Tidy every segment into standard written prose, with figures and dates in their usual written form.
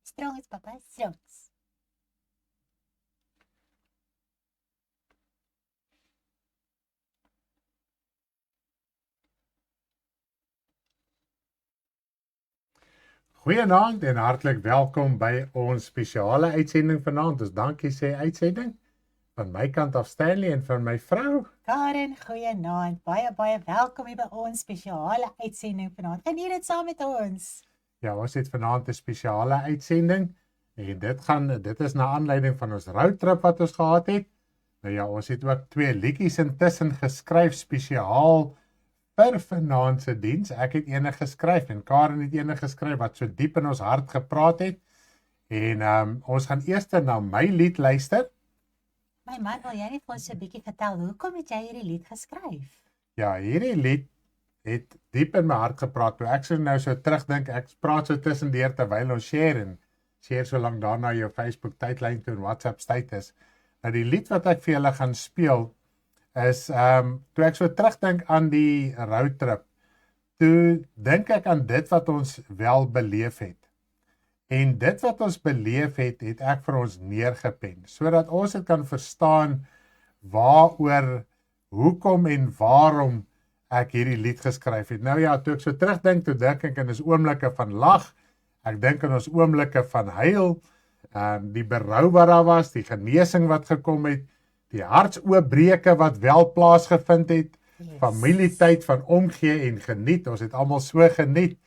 Straks, papa, straks. Goeienaand en hartlik welkom by ons spesiale uitsending vanaand. Ons dankie sê uitsending van my kant af Stanley en van my vrou. Karen, goeienaand. Baie welkom hier by ons spesiale uitsending vanaand. Geniet dit saam met ons. Ja, ons het vanaand 'n spesiale uitsending en dit is na aanleiding van ons roadtrip wat ons gehad het. Nou ja, ons het ook 2 liedjies intussen geskryf spesiaal vir vanaand se diens. Ek het ene geskryf en Karen het ene geskryf wat so diep in ons hart gepraat het. En ons gaan eers na my lied luister. My man, wil jy net vir ons 'n bietjie vertel, hoekom het jy hierdie lied geskryf? Ja, hierdie lied het diep in my hart gepraat. Toe ek so terugdink, ek praat so tussendeur terwyl ons share so lank daarna jou Facebook tydlyn toe en WhatsApp status. Nou die lied wat ek vir julle gaan speel is toe ek so terugdink aan die roadtrip, toe dink ek aan dit wat ons wel beleef het. En dit wat ons beleef het ek vir ons neergepen, sodat ons dit kan verstaan waaroor, hoekom en waarom ek hierdie lied geskryf het. Nou ja, toe ek so terugdink, toe dink ek aan ons oomblikke van lag, ek dink aan ons oomblikke van huil, die berou wat daar was, die genesing wat gekom het, die hartsoopbreuke wat wel plaasgevind het, familietyd van omgee en geniet, ons het almal so geniet,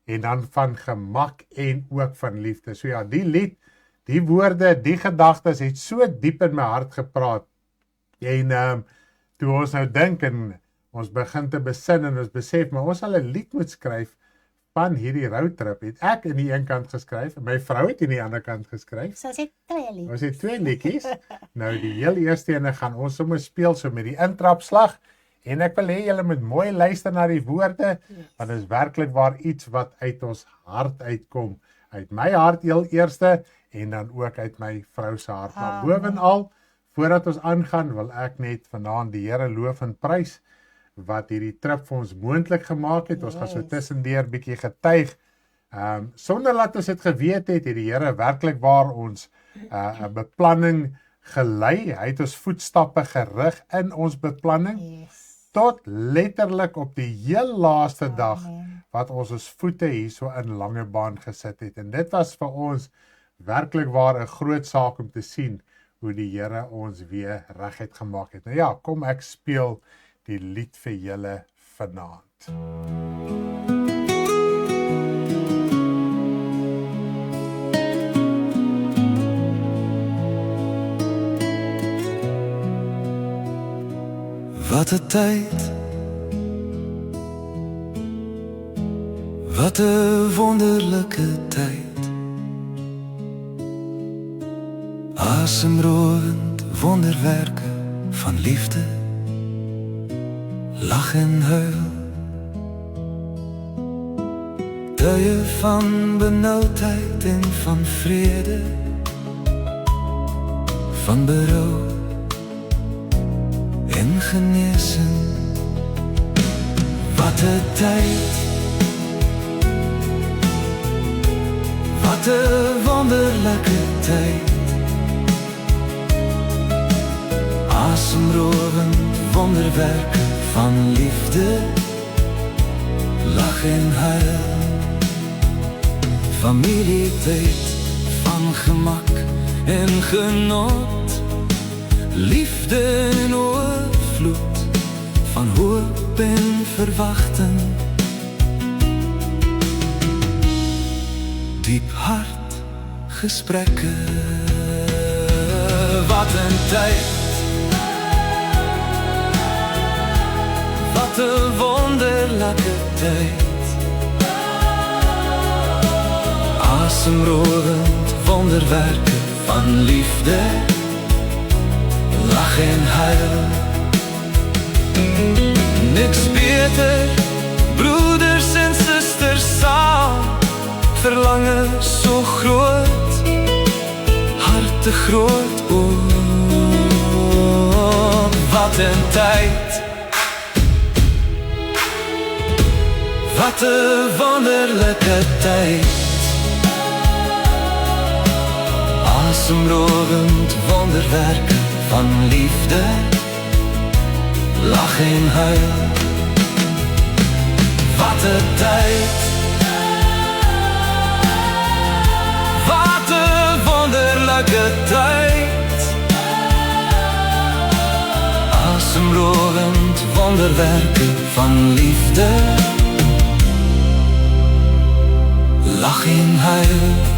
en dan van gemak en ook van liefde. So ja, die lied, die woorde, die gedagtes het so diep in my hart gepraat, en toe ons nou dink en ons begin te besin en ons besef, maar ons sal 'n lied moet skryf van hierdie roadtrip, het ek in die een kant geskryf, en my vrou het in die ander kant geskryf. So ons het 2 liedjies. Ons het 2 liedjies. Nou die heel eerste ene gaan ons sommer speel so met die intrapslag, en ek wil hê julle moet mooi luister na die woorde, want dit is werklik waar iets wat uit ons hart uitkom, uit my hart heel eerste, en dan ook uit my vrou se hart. Maar bovenal, voordat ons aangaan, wil ek net vanaand die Here loof en prys, wat hierdie trip vir ons moontlik gemaak het. Ons gaan so tussendeur bietjie getuig. Sonder dat ons dit geweet het die Here werklik waar ons 'n beplanning gelei. Hy het ons voetstappe gerig in ons beplanning, tot letterlik op die heel laaste dag, wat ons voete hier so in Langebaan gesit het. En dit was vir ons werklik waar 'n groot saak om te sien, hoe die Here ons weer reguit gemaak het. Nou ja, kom ek speel die lied vir julle vanaand. Wat 'n tyd, wat 'n wonderlike tyd, asemrowend wonderwerke van liefde, lag en huil, tye van benoudheid en van vrede, van berou en genesing. Wat 'n tyd, wat 'n wonderlike tyd, asemrowend wonderwerke van liefde, lag en huil, familietyd van gemak en genot, liefde in oorvloed van hoop en verwachting, diep hart gesprekke. Wat 'n tyd, wat 'n wonderlike tyd, asemrowend wonderwerke van liefde, lag en huil. Niks beter, broeders en susters saam, verlangen so groot, harte groot, wat 'n tyd, wat 'n wonderlike tyd, asemrowend wonderwerken van liefde, lach en huil. Wat 'n tyd, wat 'n wonderlike tyd. Asemrowend wonderwerken van liefde, lach en huil.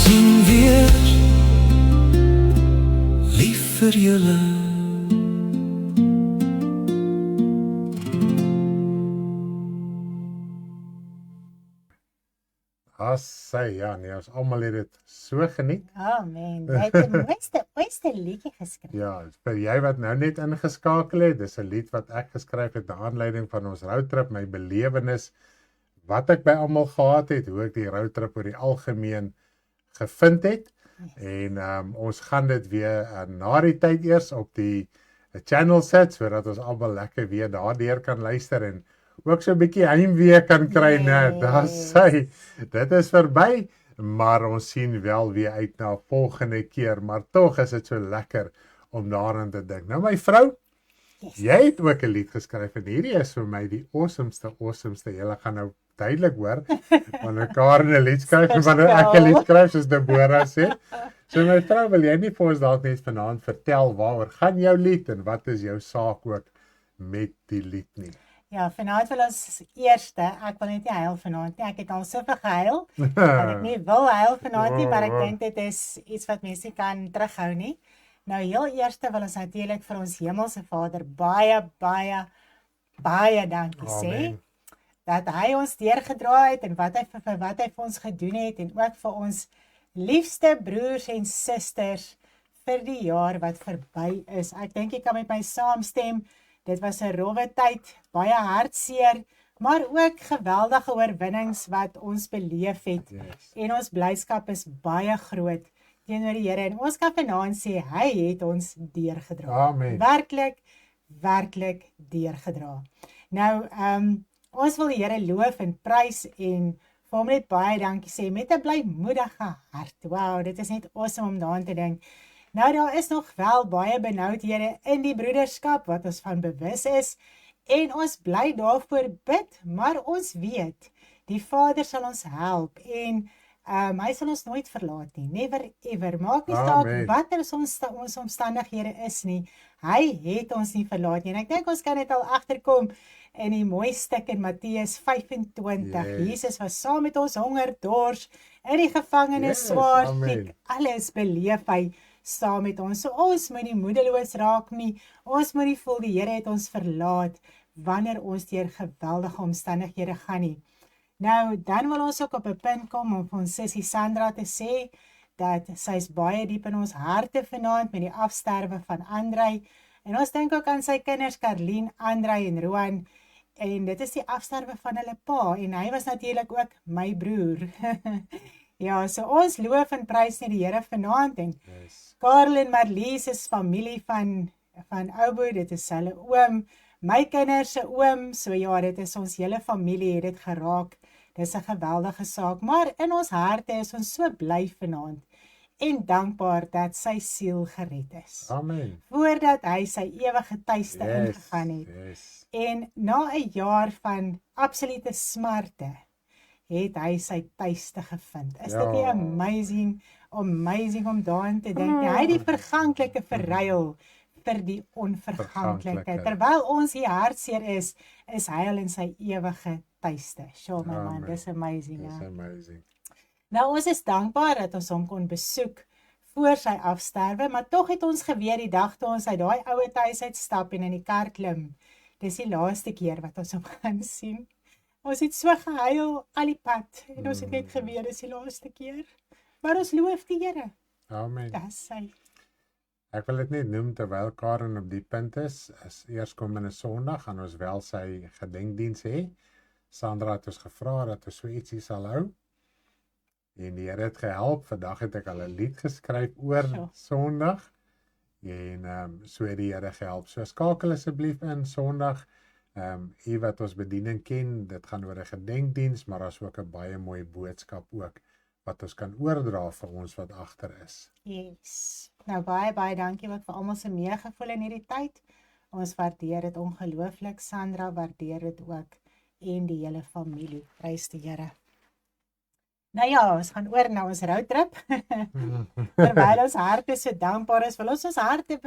Sien weer lief vir julle. Ja, nee, ons almal het dit so geniet. Amen. Jy het die mooiste liedjie geskryf. Ja, vir jy wat nou net ingeskakel het, dis 'n lied wat ek geskryf het na aanleiding van ons roadtrip, my belewenis, wat ek by almal gehad het, hoe ek die roadtrip oor die algemeen gevind het. En ons gaan dit weer na die tyd eers op die channel sit, sodat ons almal lekker weer daardeur kan luister en ook so 'n bietjie heimwee kan kry, net. Daar sê, dit is verby, maar ons sien wel weer uit na volgende keer, maar tog is dit so lekker om daaraan te dink. Nou my vrou, jy het ook 'n lied geskryf en hierdie is vir my die awesomeste. Julle gaan nou duidelik hoor, wanneer Karen 'n lied skryf en wanneer ek 'n lied skryf, soos Deborah sê. So my vrou, wil jy nie vir ons dalk net vanaand vertel waaroor gaan jou lied en wat is jou saak ook met die lied nie? Ja, vanaand wil ons eerste, ek wil net nie huil vanaand nie, ek het al soveel gehuil, dat ek nie wil huil vanaand nie, maar ek dink dit is iets wat mense nie kan terughou nie. Nou heel eerste wil ons natuurlik vir ons hemelse Vader baie dankie sê, dat hy ons deurgedra het en wat hy vir ons gedoen het en ook vir ons liefste broers en susters vir die jaar wat verby is. Ek dink jy kan met my saamstem. Dit was 'n rowwe tyd, baie hartseer, maar ook geweldige oorwinnings wat ons beleef het. Yes. En ons blydskap is baie groot teenoor die Here en ons kan vanaand sê hy het ons deurgedra. Amen. Werklik deurgedra. Nou, ons wil die Here loof en prys en vir hom net baie dankie sê met 'n blymoedige hart. Wow, dit is net awesome om daaraan te dink. Nou, daar is nog wel baie benoudhede in die broederskap wat ons van bewus is en ons bly daarvoor bid, maar ons weet, die Vader sal ons help en hy sal ons nooit verlaat nie, never ever, maak nie saak wat ons omstandighede is nie, hy het ons nie verlaat nie, en ek dink ons kan dit al agterkom in die mooi stuk in Matteus 25, Jesus was saam met ons honger, dors, in die gevangenis, swaar, siek, alles beleef hy saam met ons. So ons moet nie moedeloos raak nie. Ons moet nie voel die Here het ons verlaat wanneer ons deur geweldige omstandighede gaan nie. Nou, dan wil ons ook op 'n punt kom om vir ons sussie Sandra te sê dat sy is baie diep in ons harte vanaand met die afsterwe van Andrei. En ons dink ook aan sy kinders Karlien, Andrei en Roan. En dit is die afsterwe van hulle pa en hy was natuurlik ook my broer. Ja, so ons loof en prys net die Here vanaand en Karel en Marlies is familie van Ouboe, dit is hulle oom, my kinders se oom, so ja, dit is ons hele familie het dit geraak, dit is 'n geweldige saak, maar in ons harte is ons so bly vanaand en dankbaar dat sy siel gered is. Amen. Voordat hy sy ewige tuiste ingegaan het. En na 'n jaar van absolute smarte, het hy sy tuiste gevind. Is dit nie amazing om daaraan te dink? Hy het die verganklike verruil vir die onverganklike. Terwyl ons hier hartseer is hy al in sy ewige tuiste. Sjoe, my man, dis amazing. Dis amazing. Nou, ons is dankbaar dat ons hom kon besoek voor sy afsterwe, maar tog het ons geweet die dag toe ons uit daai ouer huis uitstap en in die kar klim, dis die laaste keer wat ons hom gaan sien. Ons het so gehuil al die pad en ons het net geweet dis die laaste keer. Maar ons loof die Here. Amen. Dis sy. Ek wil dit net noem terwyl Karen op die punt is eerskomende Sondag gaan ons wel sy gedenkdiens hê. Sandra het ons gevra dat ons so ietsie sal hou. En die Here het gehelp. Vandag het ek al 'n lied geskryf oor Sondag. En so het die Here gehelp. So skakel asseblief in Sondag. U wat ons bediening ken, dit gaan oor 'n gedenkdiens, maar daar's ook 'n baie mooi boodskap ook wat ons kan oordra vir ons wat agter is. Yes. Nou baie dankie ook vir almal se meegevoel in hierdie tyd. Ons waardeer dit ongelooflik. Sandra waardeer dit ook en die hele familie. Prys die Here. Nou ja, ons gaan oor na ons roadtrip. Terwyl ons harte so dankbaar is, wil ons harte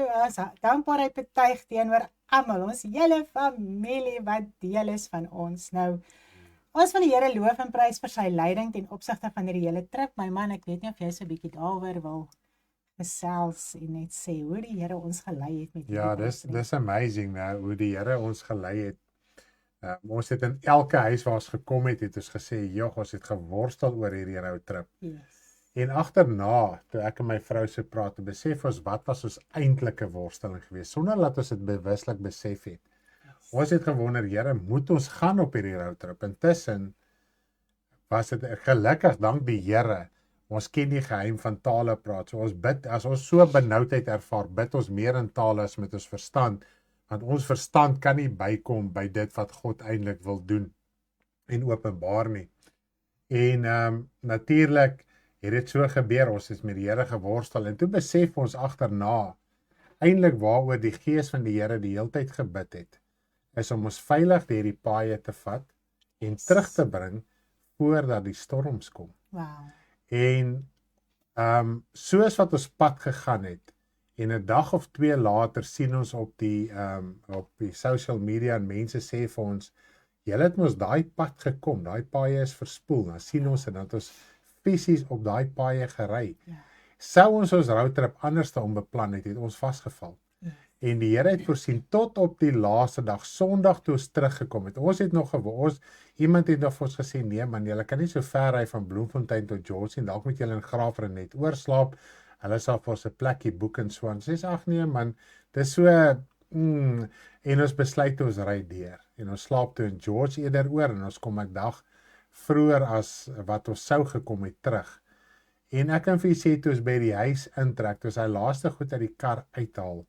dankbaarheid betuig teenoor almal, ons hele familie wat deel is van ons. Nou, ons wil die Here loof en prys vir sy leiding ten opsigte van hierdie hele trip. My man, ek weet nie of jy so 'n bietjie daaroor wil gesels en net sê hoe die Here ons gelei het met Ja, dis amazing nou hoe die Here ons gelei het. Ons het in elke huis waar ons gekom het ons gesê, "Jog, ons het geworstel oor hierdie roadtrip." Yes. En agterna, toe ek en my vrou so praat, besef ons wat was ons eintlike worsteling geweest sonder dat ons dit bewuslik besef het. Yes. Ons het gewonder, Here, moet ons gaan op hierdie roadtrip? Intussen was dit gelukkig dank die Here. Ons ken die geheim van tale praat. So ons bid, as ons so benoudheid ervaar, bid ons meer in tale as met ons verstand, want ons verstand kan nie bykom by dit wat God eintlik wil doen en openbaar nie. En natuurlik het dit so gebeur, ons het met die Here geworstel en toe besef ons agterna eintlik waaroor die Gees van die Here die heeltyd gebid het, is om ons veilig deur die paaie te vat en terug te bring voordat die storms kom. Wow. En soos wat ons pad gegaan het en 'n dag of 2 later sien ons op die social media en mense sê vir ons, julle het mos daai pad gekom, daai paaie is verspoel. Dan sien ons en dat ons fisies op daai paaie gery. Ja. Sou ons roadtrip anders te onbeplan het ons vasgeval. Ja. En die Here het voorsien tot op die laaste dag, Sondag toe ons teruggekom het. Ons het nog iemand het nog vir ons gesê, nee man, julle kan nie so ver ry van Bloemfontein tot George en dalk moet julle in Graafrenet oorslaap. Hulle sal vir ons 'n plekkie boek en so aan. Sê ag nee man, dis so en ons besluit ons ry deur. En ons slaap toe in George eerder oor en ons kom 'n dag vroeër as wat ons sou gekom het terug. En ek kan vir julle sê toe ons by die huis intrek, toe ons hy laaste goed uit die kar uithaal,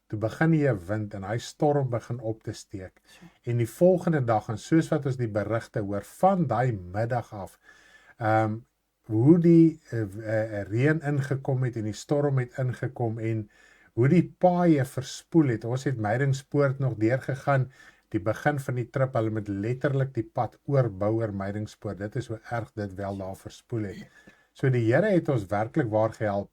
toe begin die wind en hy storm begin op te steek. En die volgende dag, en soos wat ons die berigte hoor, van daai middag af, hoe die reën ingekom het en die storm het ingekom en hoe die paaie verspoel het. Ons het Meidingspoort nog deurgegaan, die begin van die trip, hulle met letterlik die pad oorbou oor Meidingspoort. Dit is hoe erg dit wel daar verspoel het. So die Here het ons werklik waar gehelp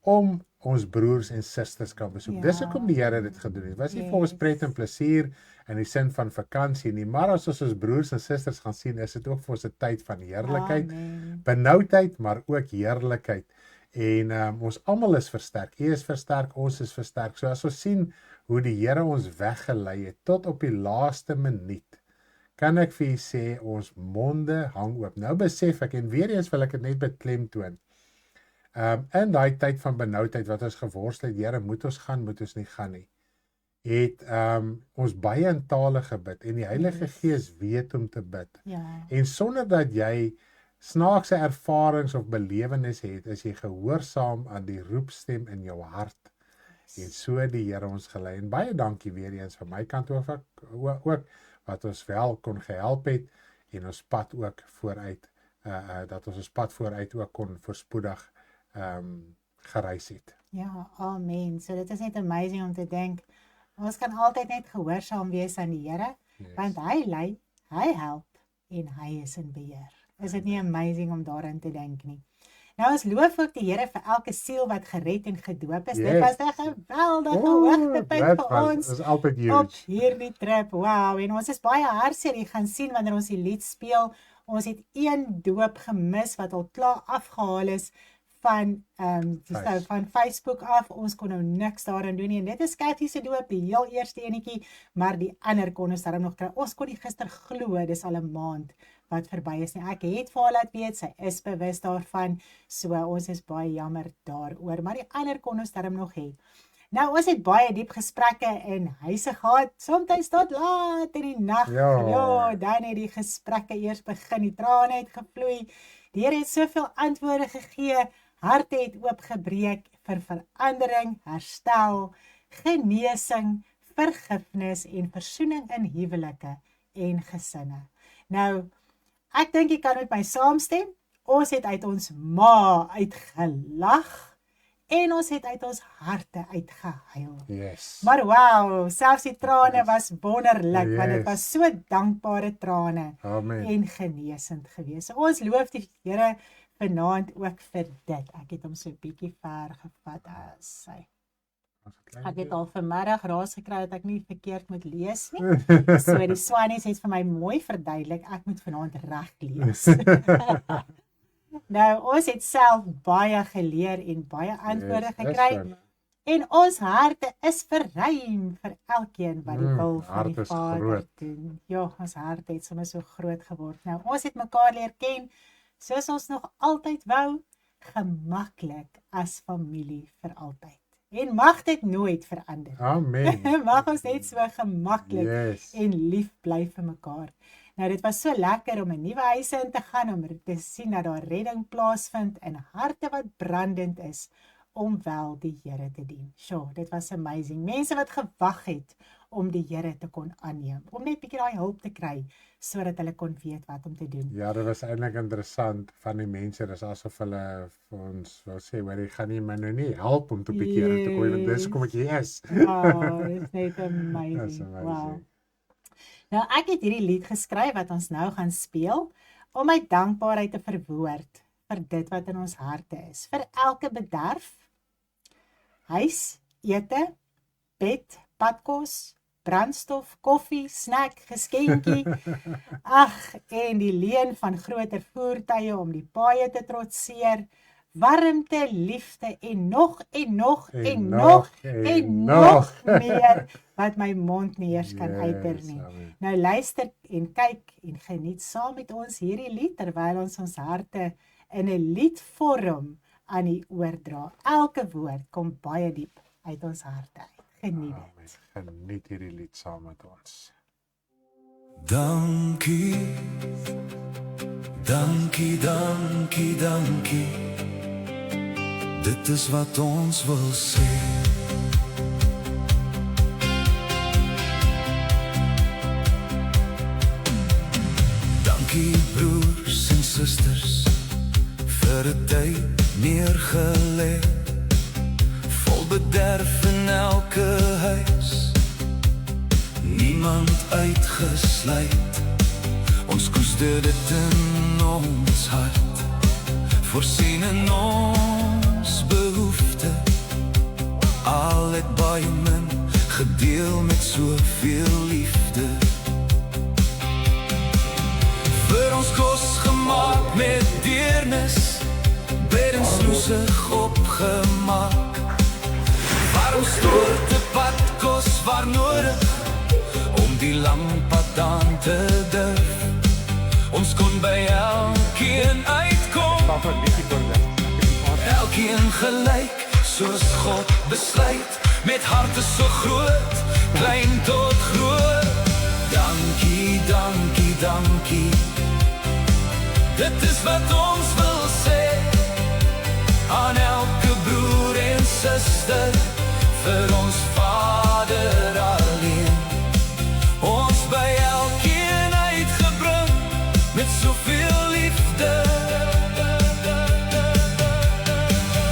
om ons broers en susters kan besoek. Ja. Dis hoekom die Here dit gedoen het. Dit was nie vir ons pret en plesier in die sin van vakansie nie, maar as ons broers en susters gaan sien, is dit ook vir ons 'n tyd van heerlikheid, benoudheid, maar ook heerlikheid. En ons almal is versterk. U is versterk, ons is versterk. So as ons sien hoe die Here ons weggelei het tot op die laaste minuut, kan ek vir u sê ons monde hang oop. Nou besef ek, en weer eens wil ek dit net beklemtoon. In daai tyd van benoudheid wat ons geworstel het, Here, moet ons gaan, moet ons nie gaan nie, het ons baie in tale gebid en die Heilige Gees weet om te bid. Ja. En sonder dat jy snaakse ervarings of belewenis het, is jy gehoorsaam aan die roepstem in jou hart. En so het die Here ons gelei. En baie dankie weer eens van my kant ook wat ons wel kon gehelp het en ons pad ook vooruit, dat ons pad vooruit ook kon voorspoedig gereis het. Ja, amen. So dit is net amazing om te dink, ons kan altyd net gehoorsaam wees aan die Here, want hy lei, hy help en hy is in beheer. Is dit nie amazing om daarin te dink nie? Nou ons loof ook die Here vir elke siel wat gered en gedoop is. Dit was 'n geweldige hoogtepunt vir ons is altyd op huge. hierdie trip. Wow, en ons is baie hartseer. Jy gaan sien wanneer ons die lied speel. Ons het een doop gemis wat al klaar afgehaal is van van Facebook af. Ons kon nou niks daarin doen nie. En dit is Cathy se doop, die heel eerste enetjie, maar die ander kon ons daarom nog kry. Ons kon nie gister glo, dis al 'n maand wat verby is nie. Ek het vir haar laat weet, sy is bewus daarvan, so ons is baie jammer daaroor, maar die ander kon ons daarom nog hê. Nou, ons het baie diep gesprekke in huise gehad, soms tot laat in die nag. Ja, dan het die gesprekke eers begin, die trane het gevloei. Die Here het soveel antwoorde gegee, harte het oopgebreek vir verandering, herstel, genesing, vergifnis en versoening in huwelike en gesinne. Nou, ek dink jy kan met my saamstem, Ons het uit ons ma uitgelag en ons het uit ons harte uitgehuil. Yes. Maar wow, selfs die trane was wonderlik, want dit Yes. was so dankbare trane Amen. en genesend gewees. So ons loof die Here vanaand ook vir dit. Ek het hom so 'n bietjie ver gevat as hy. Ek het al vanmiddag raas gekry dat ek nie verkeerd moet lees nie. So die Swannies het vir my mooi verduidelik, ek moet vanaand reg lees. Nou, ons het self baie geleer en baie antwoorde gekry. En ons harte is verruim vir elkeen wat die wil van hart die is Vader groot. doen. Ja, ons harte het sommer so groot geword. Nou, ons het mekaar leer ken, soos ons nog altyd wou, gemaklik as familie vir altyd. En mag dit nooit verander. Amen. Mag ons net so gemaklik Yes. en lief bly vir mekaar. Nou dit was so lekker om 'n nuwe huis in te gaan, om te sien dat daar redding plaasvind in harte wat brandend is om wel die Here te dien. Sjoe, dit was amazing. Mense wat gewag het om die Here te kon aanneem, om net bietjie daai hulp te kry sodat hulle kon weet wat om te doen. Ja, dit was eintlik interessant van die mense, dis asof hulle vir ons wou sê, "Maar jy gaan nie my nou nie help om te bekeer te kom, want dis kom ek hier is." Wow, dit is net That's amazing. amazing. Wow. Nou ek het hierdie lied geskryf wat ons nou gaan speel om my dankbaarheid te verwoord vir dit wat in ons harte is, vir elke bederf, huis, ete, bed, padkos, brandstof, koffie, snack, geskenkie. Ag, en die leen van groter voertuie om die paaie te trotseer, warmte, liefde en nog en nog en nog en nog meer wat my mond nie eers kan uiter nie. Amen. Nou luister en kyk en geniet saam met ons hierdie lied terwyl ons harte in 'n liedvorm aan U oordra. Elke woord kom baie diep uit ons harte uit. Geniet dit. Amen. Geniet hierdie lied saam met ons. Dankie, dankie, dankie, dankie. Dit is wat ons wil sê. Dankie broers en susters vir 'n tyd neergelê, vol bederf in elke huis, niemand uitgesluit. Ons koester dit in ons hart, voorsien in ons behoefte. Al het baie min gedeel met soveel liefde. Vir ons kos gemaak met deernis, beddens loesig opgemaak. Waarom stoort de padkos waar nodig, om die lang pad aan te durf. Ons kon by elkeen uitkom, elkeen gelyk, soos God besluit, met harte so groot, klein tot groot. Dankie, dankie, dankie, dit is wat ons wil sê, aan elke broer en suster, vir ons Vader alleen. Ons by elkeen uitgebring, met soveel liefde.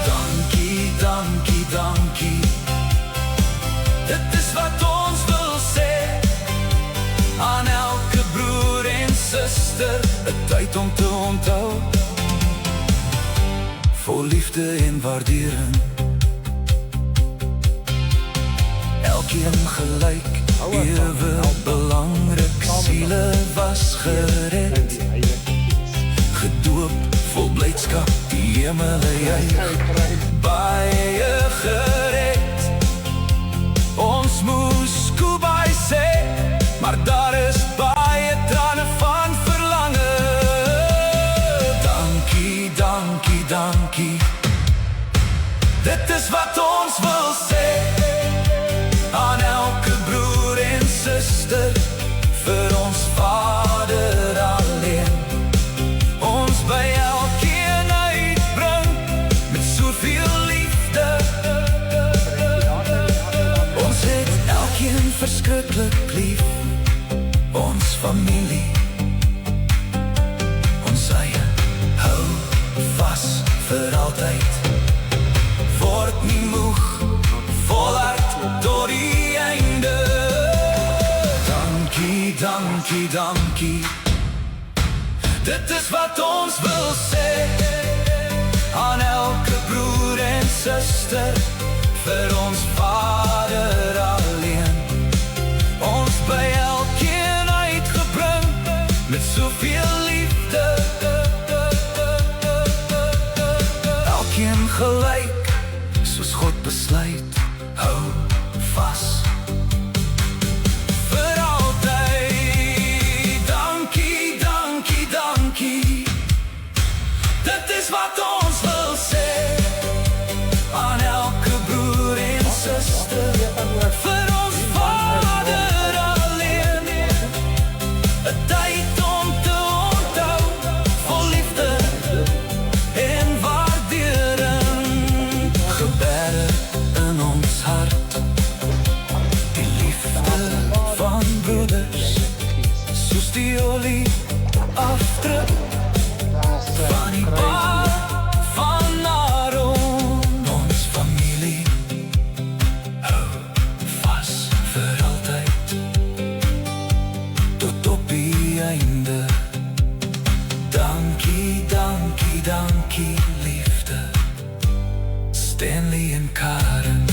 Dankie, dankie, dankie, dit is wat ons wil sê, aan elke broer en suster, 'n tyd om te onthou, vol liefde en waardering. Elkeen gelyk, ewe belangrik, siele was gered, gedoop, vol blydskap, die hemele juig, baie gered. Ons moes Kubai sê, maar daar is baie trane van verlange. Dankie, dankie, dankie, dit is wat ons wil sê, aan elke broer en suster, vir ons Vader alleen. Ons by elkeen uitbring, met soveel liefde. Ons het elkeen verskriklik lief, ons familie, ons eie hou altyd. Word nie moeg, volhard tot die einde. Dankie, dankie, dankie. Dit is wat ons wil sê aan elke broer en suster, vir ons Vader alleen. Ons by elkeen uitgebring met soveel liefde. Elkeen gelyk soos God besluit. Hou vas vir altyd. Dankie, dankie, dankie. Dit is wat ons wil sê aan elke broer en suster, vir ons Vader alleen. 'n tyd om te onthou, vol liefde en waardering. Gebede in ons hart, die liefde van broeders, soos die olie afdruk van die paal van Aaron. Ons familie hou vas vir altyd, tot op die einde. Dankie, dankie, dankie, liefde. Stanley en Karen.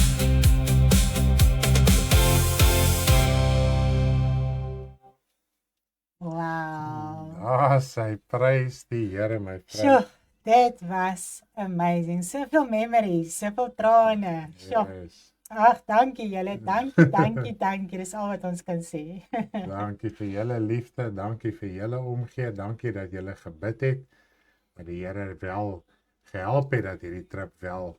Wow. Sy prys die Here, my Sjoe, vriend. dit was amazing. Soveel memories, soveel trane. Sjoe. Yes. Ag, dankie julle. Dankie, dankie, dankie. Dis al wat ons kan sê. Dankie vir julle liefde, dankie vir julle omgee, dankie dat julle gebid het, maar die Here wel gehelp het dat hierdie trip wel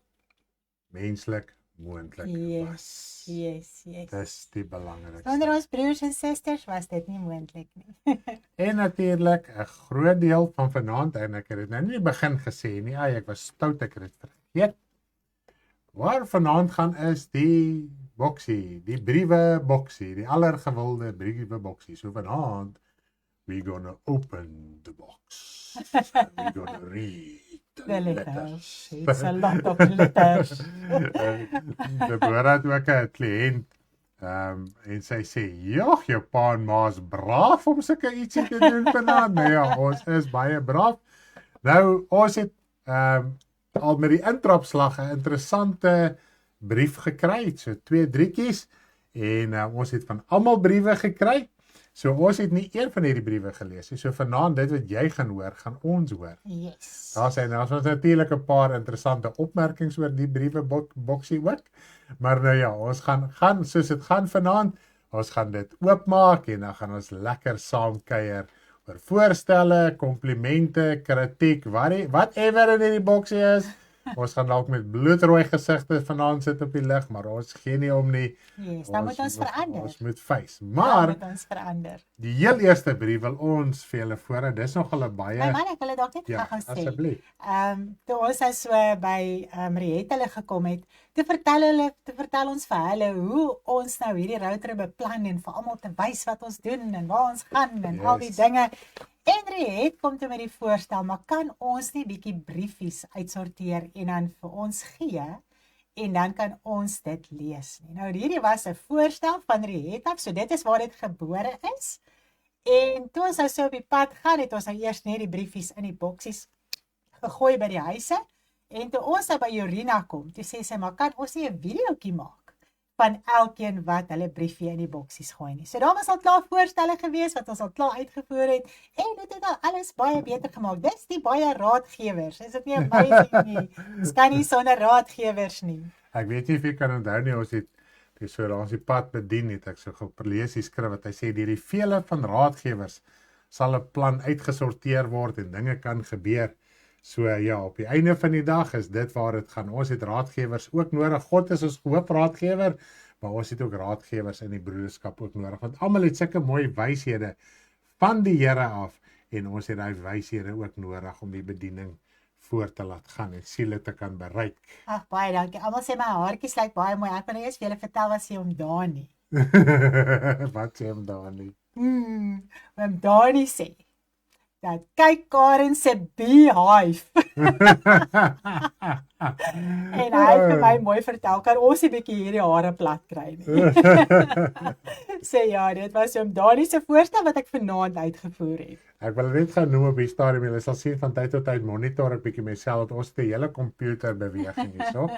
menslik moontlik was. Yes. Dis die belangrikste. Sonder ons broers en susters was dit nie moontlik nie. En natuurlik 'n groot deel van vanaand, en ek het dit nou nie in die begin gesê nie, ek was stout, ek het dit vergeet. Waar vanaand gaan is die boksie, die briewe boksie, die allergewilde briewe boksie. So vanaand, we gonna open the box. We gonna read the letters. It's a lot of letters. Deborah het ook 'n kliënt en sy sê, "Jogg, jou pa en ma is braaf om sulke ietsie te doen vanaand." Nou ja, ons is baie braaf. Nou, ons het al met die intrapslag 'n interessante brief gekry, so 2 drietjies, en ons het van almal briewe gekry. So ons het nie een van hierdie briewe gelees nie. So vanaand dit wat jy gaan hoor, gaan ons hoor. Yes. Daar's natuurlik 'n paar interessante opmerkings oor die briewe boksie ook. Maar nou ja, ons gaan soos dit gaan vanaand. Ons gaan dit oopmaak en dan gaan ons lekker saam kuier oor voorstelle, komplimente, kritiek, whatever in hierdie boksie is. Ons gaan dalk met bloedrooi gesigte vanaand sit op die lig, maar ons gee nie om nie. Yes, dan moet ons verander. Ons moet face. Dan Maar moet ons verander. die heel eerste brief wil ons vir julle voorhou. Dis nogal 'n baie My man, ek wil dit dalk net ja, gou sê. asseblief. Toe ons nou so by Riet hulle gekom het, te vertel ons vir hulle hoe ons nou hierdie roadtrip beplan en vir almal te wys wat ons doen en waar ons gaan en al die Yes. dinge. En Riet kom toe met die voorstel, maar kan ons nie bietjie briefies uitsorteer en dan vir ons gee en dan kan ons dit lees nie. Nou hierdie was 'n voorstel van Riet af, so dit is waar dit gebore is. En toe ons nou so op die pad gaan, het ons nou eers net die briefies in die boksies gegooi by die huise. En toe ons nou by Jorina kom, toe sê sy, maar kan ons nie 'n videoetjie maak van elkeen wat hulle briefie in die boksies gooi nie. So daar was al klaar voorstelle gewees wat ons al klaar uitgevoer het en dit het al alles baie beter gemaak. Dis die baie raadgewers. Is dit nie amazing nie? Ons kan nie sonder raadgewers nie. Ek weet nie of jy kan onthou nie, ons het die pad bedien het, ek so gelees die skrif wat hy sê, die vele van raadgewers sal 'n plan uitgesorteer word en dinge kan gebeur. So ja, op die einde van die dag is dit waar dit gaan. Ons het raadgewers ook nodig. God is ons hoopraadgewer, maar ons het ook raadgewers in die broederskap ook nodig, want almal het sulke mooi wyshede van die Here af en ons het daai wyshede ook nodig om die bediening voor te laat gaan en siele te kan bereik. Ag, baie dankie. Almal sê my haartjies lyk baie mooi. Ek wil net eers vir julle vertel wat sê om Dani. Wat sê hom daar nie? Oom Dani sê, dat kyk Karen se beehive. En hy het vir my mooi vertel, kan ons 'n bietjie hierdie hare plat kry nie. Sê ja, dit was oom Dani se voorstel wat ek vanaand uitgevoer het. Ek wil net gou noem op die stadium, jy sal sien van tyd tot tyd monitor ek bietjie myself, ons het 'n hele komputerbeweging hierso.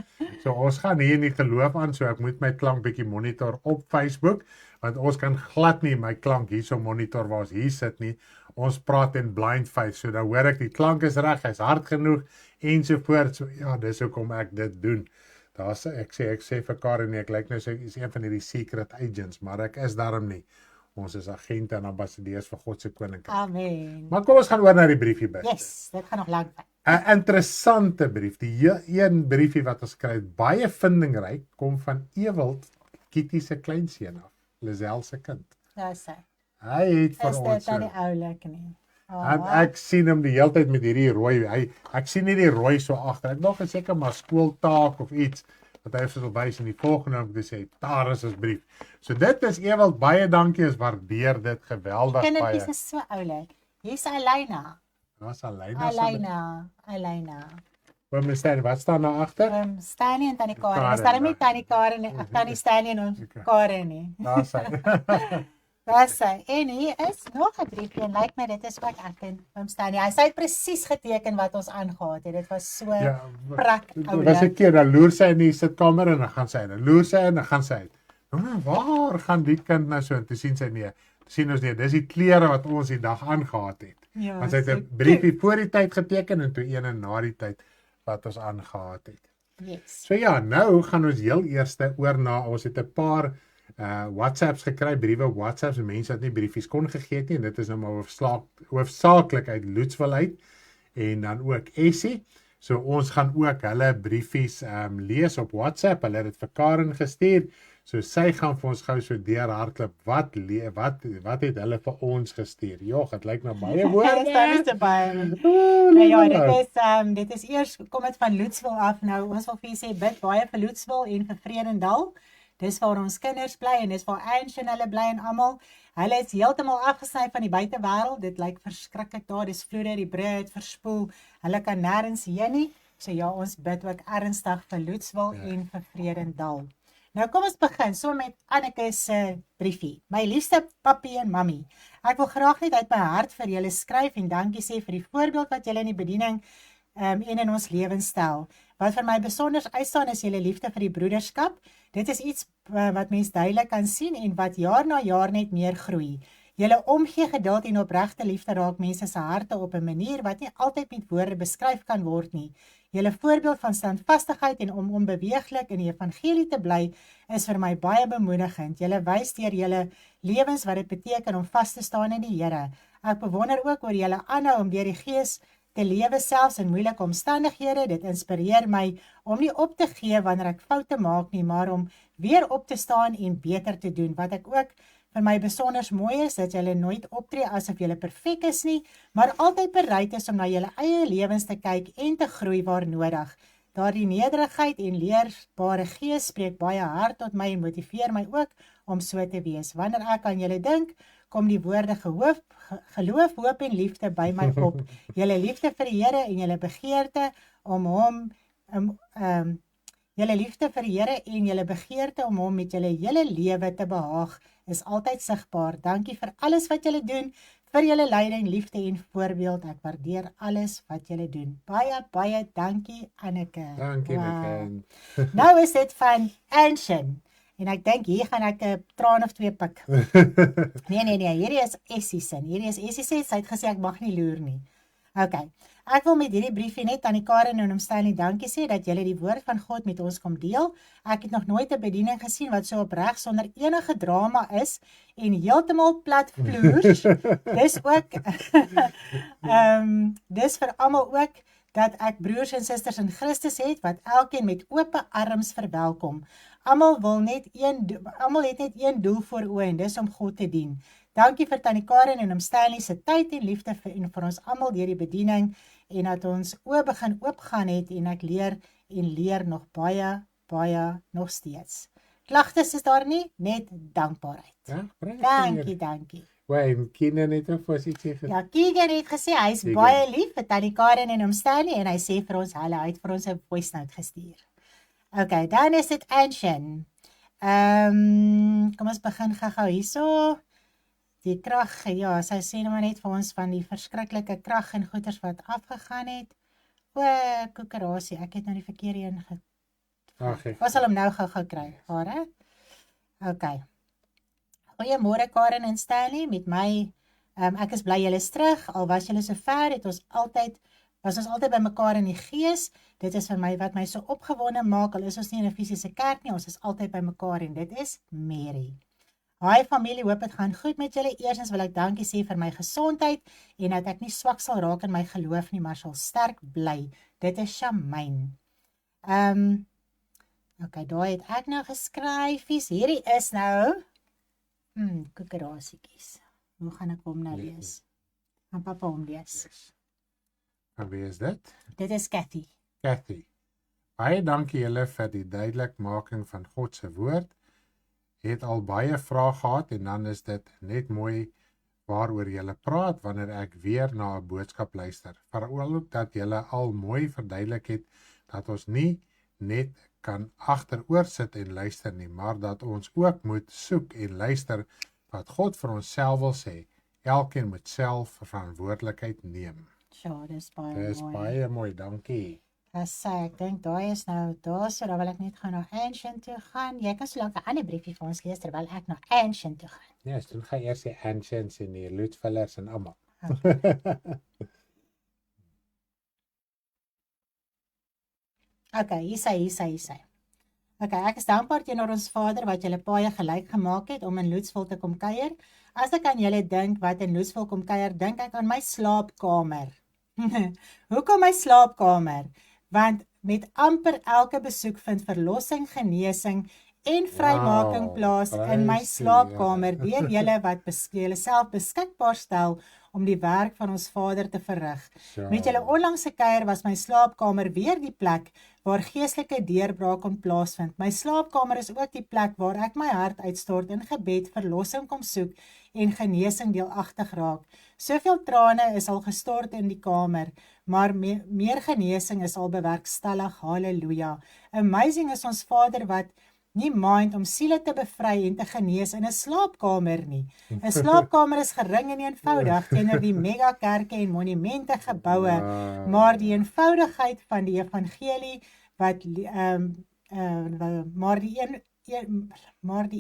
So ons gaan hier in die geloof aan, so ek moet my klank bietjie monitor op Facebook, want ons kan glad nie my klank hierso monitor waar ons hier sit nie. Ons praat in blind face, so dan hoor ek die klank is reg, hy's hard genoeg ensovoorts. So ja, dis hoekom ek dit doen. Daar's ek sê vir Karen, ek lyk nou so is een van hierdie secret agents, maar ek is daarom nie. Ons is agente en ambassadeurs vir God se koninkryk. Amen. Maar kom ons gaan oor na die briefie bus. Yes, dit gaan nog lank vat. 'n Interessante brief. Die een briefie wat ons kry, baie vindingryk, kom van Ewald, Kitty se kleinseun af, Lisel se kind. Dis hy. Hy het vir Is ons dit so. dan die oulik nie? En ek sien hom die hele tyd met hierdie rooi. Ek sien nie die rooi so agter. Ek nog seker maar skooltaak of iets wat hy vir wys in die volgende om te sê, daar is ons brief. So dit is Ewald, baie dankie, is waardeer dit geweldig baie. Kindertjies is so oulik. Hier's Elena. Daar's Elena. Oom Stanley, wat staan daar agter? Stanley en Tannie Karen. Karen, Is daar nie ja. Tannie Karen nie, Tannie Stanley en ons Karen nie. Daar's hy. Daar's hy. En hier is nog 'n briefie en lyk my dit is wat ek en oom Stanley. Hy het presies geteken wat ons aangegaan het. Dit was so prak oulik. Was 'n keer dan loer sy in die sitkamer en dan gaan sy in. Loer sy en dan gaan sy uit. Waar gaan die kind nou so? En toe sien sy nee. Sien ons nie, dis die klere wat ons die dag aangetree het. Ja, Want sy het 'n briefie voor die tyd geteken en toe een na die tyd wat ons aangetree het. Yes. So ja, nou gaan ons heel eers oor na ons het 'n paar WhatsApps gekry, briewe WhatsApps en mense wat nie briefies kon gegee het nie en dit is nou maar hoofsaaklik uit Loetsville uit en dan ook Essie. So ons gaan ook hulle briefies lees op WhatsApp. Hulle het dit vir Karen gestuur. So sy gaan vir ons gou so deurhardloop wat het hulle vir ons gestuur. Jogg, dit lyk nou baie woorde. Dit is baie. Nou ja, dit is eers kom dit van Loetsville af. Nou ons wil vir julle sê bid baie vir Loetsville en vir Vredendal. Dis waar ons kinders bly en dis waar Ange en hulle bly en almal. Hulle is heeltemal afgesny van die buitewêreld. Dit lyk verskriklik daar. Dis vloede, die brûe het verspoel. Hulle kan nêrens heen nie. So ja, ons bid ook ernstig vir Loetsville en vir Vredendal. Nou kom ons begin so met Anneke se briefie. My liefste papi en mammy. Ek wil graag net uit my hart vir julle skryf en dankie sê vir die voorbeeld wat julle in die bediening en in ons lewens stel. Wat vir my besonder uitstaan is julle liefde vir die broederskap. Dit is iets wat mens duidelik kan sien en wat jaar na jaar net meer groei. Julle omgee, geduld en opregte liefde raak mense se harte op 'n manier wat nie altyd met woorde beskryf kan word nie. Julle voorbeeld van standvastigheid en om onbeweeglik in die evangelie te bly is vir my baie bemoedigend. Julle wys deur julle lewens wat dit beteken om vas te staan in die Here. Ek bewonder ook oor julle aanhou om deur die Gees te lewe selfs in moeilike omstandighede. Dit inspireer my om nie op te gee wanneer ek foute maak nie, maar om weer op te staan en beter te doen. Wat ek ook vir my besonder mooi is, dat julle nooit optree asof julle perfek is nie, maar altyd bereid is om na julle eie lewens te kyk en te groei waar nodig. Daardie nederigheid en leerbare gees spreek baie hard tot my en motiveer my ook om so te wees. Wanneer ek aan julle dink, kom die woorde geloof, hoop en liefde by my op. Julle liefde vir die Here en julle begeerte om hom julle liefde vir die Here en julle begeerte om hom met julle hele lewe te behaag is altyd sigbaar. Dankie vir alles wat julle doen, vir julle leiding, liefde en voorbeeld. Ek waardeer alles wat julle doen. Baie dankie Anneke. Dankie Anneke. Nou is dit van Anshin. En ek dink hier gaan ek 'n traan of twee pik. Nee, hierdie is Essie sin. Hierdie is Essie sê sy het gesê ek mag nie loer nie. Okay. Ek wil met hierdie briefie net aan die Karen en hom Stanley dankie sê dat julle die woord van God met ons kom deel. Ek het nog nooit 'n bediening gesien wat so opreg sonder enige drama is en heeltemal plat vloers. Dis ook dis vir almal ook dat ek broers en susters in Christus het wat elkeen met oop arms verwelkom. Almal het net een doel voor oë en dis om God te dien. Dankie vir Tannie Karen en hom Stanley se tyd en liefde vir ons almal deur die bediening en dat ons oë begin oopgaan het en ek leer nog baie nog steeds. Klagtes is daar nie, net dankbaarheid. Ja, Dankie. En Keenan het ook vir ietsie gesê. Ja, Keegan het gesê hy is Keegan. baie lief vir Tannie Karen en hom Stanley en hy sê vir ons hulle uit vir ons 'n voice note gestuur. Okay, dan is dit Anshin. Kom ons begin gou-gou hierso. Die krag, ja, sy sê nou maar net vir ons van die verskriklike krag en goeters wat afgegaan het. O, koekerasie, ek het nou die verkeerde een Ag, ek. Ons sal hom nou gou-gou kry, Hare. Okay. Goeiemôre Karen en Stanley, met my, ek is bly julle is terug, al was julle so ver, was ons altyd by mekaar in die gees, dit is vir my wat my so opgewonde maak, al is ons nie in 'n fisiese kerk nie, ons is altyd by mekaar en dit is Mary. Hi familie, hoop dit gaan goed met julle. Eerstens wil ek dankie sê vir my gesondheid en dat ek nie swak sal raak in my geloof nie, maar sal sterk bly. Dit is Shamaine. Okay, daar het ek nou geskryfies. Hierdie is nou koekerasietjies. Hoe gaan ek hom nou lees? Gaan papa hom lees. En wie is dit? Dit is Cathy. Cathy. Baie dankie julle vir die duidelikmaking van God se woord. Het al baie vrae gehad en dan is dit net mooi waaroor julle praat wanneer ek weer na 'n boodskap luister. Veral ook dat julle al mooi verduidelik het dat ons nie net kan agteroor sit en luister nie, maar dat ons ook moet soek en luister wat God vir onsself wil sê. Elkeen moet self verantwoordelikheid neem. Ja, dis baie Dis mooi. baie mooi, dankie. Ek dink daai is nou daar, so dan wil ek net gaan na Ancient toe gaan. Jy kan so lank 'n ander briefie vir ons lees terwyl ek na Ancient toe gaan. Ja, doen gaan eers die ancients en die Lutzfellers en almal. Okay, hier sy. Okay, ek is dankbaar teenoor ons Vader wat julle paaie gelyk gemaak het om in Loetsville te kom kuier. As ek aan julle dink wat in Loetsville kom kuier, dink ek aan my slaapkamer. Hoekom my slaapkamer? Want met amper elke besoek vind verlossing, genesing en vrymaking plaas in my slaapkamer deur julle wat julle self beskikbaar stel om die werk van ons Vader te verrig. Met julle onlangse kuier was my slaapkamer weer die plek waar geestelike deurbraak kon plaasvind. My slaapkamer is ook die plek waar ek my hart uitstort in gebed, verlossing kom soek en genesing deelagtig raak. Soveel trane is al gestort in die kamer, maar meer genesing is al bewerkstellig. Halleluja. Amazing is ons Vader wat nie mind om siele te bevry en te genees in 'n slaapkamer nie. 'n Slaapkamer is gering en eenvoudig teenoor die megakerke en monumente geboue, maar die eenvoudigheid van die evangelie wat maar die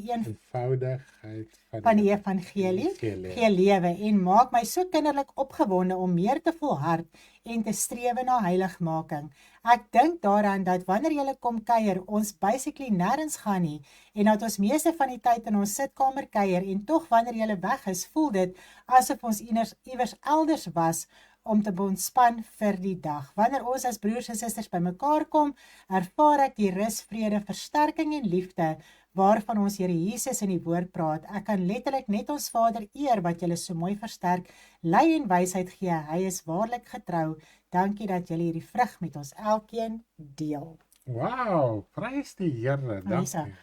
eenvoudigheid van die evangelie gee lewe en maak my so kinderlik opgewonde om meer te volhard en te strewe na heiligmaking. Ek dink daaraan dat wanneer jy kom kuier, ons basically nêrens gaan nie en dat ons meeste van die tyd in ons sitkamer kuier en tog wanneer jy weg is, voel dit asof ons iewers elders was om te ontspan vir die dag. Wanneer ons as broers en susters bymekaar kom, ervaar ek die rus, vrede, versterking en liefde waarvan ons Here Jesus in die woord praat. Ek kan letterlik net ons Vader eer wat julle so mooi versterk, lei en wysheid gee. Hy is waarlik getrou. Dankie dat julle hierdie vrug met ons elkeen deel. Wow, prys die Here. Dankie.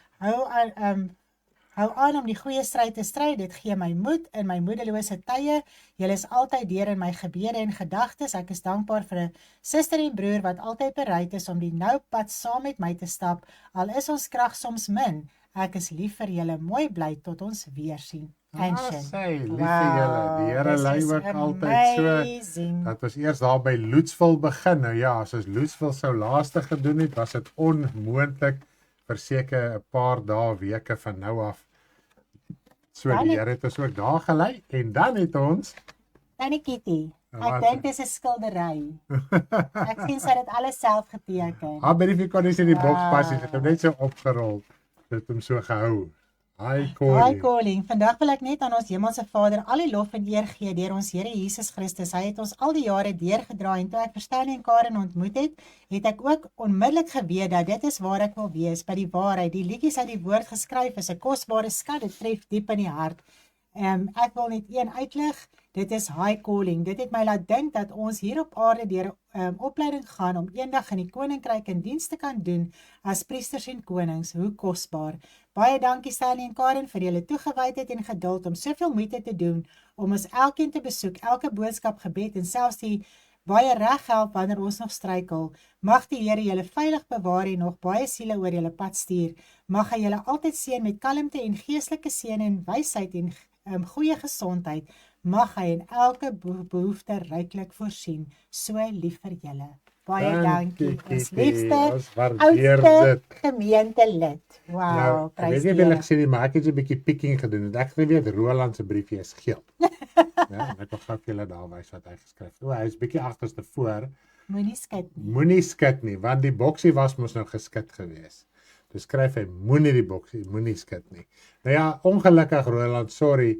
Hou aan om die goeie stryd te stry. Dit gee my moed in my moedelose tye. Julle is altyd deur in my gebede en gedagtes. Ek is dankbaar vir 'n suster en broer wat altyd bereid is om die nou pad saam met my te stap, al is ons krag soms min. Ek is lief vir julle. Mooi bly tot ons weer sien. Sê, lief vir julle. Die Here lei ook altyd so dat ons eers daar by Loetsville begin. Nou ja, as ons Loetsville sou laaste gedoen het, was dit onmoontlik vir seker 'n paar dae, weke van nou af. So die Here het ons ook daar gelei en dan het ons Tannie Kitty, ek dink dit is 'n skildery. Ek sien sy het dit alles self geteken. By die kon in die boks pas, het hom net so opgerol. Dit hom so gehou. Hi calling. Vandag wil ek net aan ons Hemelse Vader al die lof en eer gee deur ons Here Jesus Christus. Hy het ons al die jare deurgedra en toe ek vir Stanley en Karen ontmoet het ek ook onmiddellik geweet dat dit is waar ek wil wees, by die waarheid. Die liedjies uit die woord geskryf is 'n kosbare skat, dit tref diep in die hart. Ek wil net een uitlig, dit is high calling. Dit het my laat dink dat ons hier op aarde deur opleiding gaan om eendag in die koninkryk in diens te kan doen as priesters en konings. Hoe kosbaar. Baie dankie Stanley en Karen vir julle toegewydheid en geduld om soveel moeite te doen om ons elkeen te besoek, elke boodskap, gebed en selfs die baie reg help wanneer ons nog struikel. Mag die Here julle veilig bewaar en nog baie siele oor julle pad stuur. Mag hy julle altyd seën met kalmte en geestelike seën en wysheid en goeie gesondheid. Mag hy in elke behoefte ryklik voorsien. So lief vir julle. Baie dankie. Ons liefste, ons waardeer oudste dit. gemeentelid. Wow, Ek prys weet die nie wil Here. ek sê nie, maar ek het 'n bietjie picking gedoen en ek weet Roland se briefie is geel. Ja, en ek wil gou vir julle daar wys wat hy geskryf het. Hy is bietjie agterste voor. Moenie skit nie. Moenie skit nie, want die boksie was mos nou geskit gewees. Toe skryf hy moenie die boksie, moenie skit nie. Nou ja, ongelukkig Roland, sorry.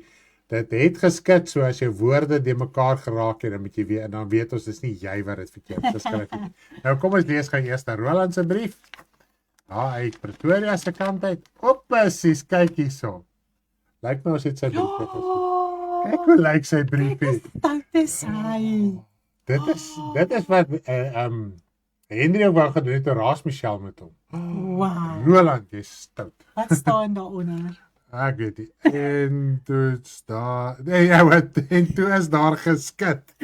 Dit het geskit so as jou woorde de mekaar geraak het, dan moet jy weer en dan weet ons dis nie jy wat dit verkeerd geskryf het. Nou kom ons lees gou eers Roland se brief. Daar uit Pretoria se kant uit. Oppassies, kyk hierso. Lyk my ons het sy brief het. Kyk hoe lyk sy briefie. Dit is hy. Dit is wat Henry ook wou gedoen het toe Raas Michel met hom. Wow. Roland, jy's stout. Wat staan daaronder? Ek weet nie. En toe is daar, nee, ja, wat, en toe is daar geskit.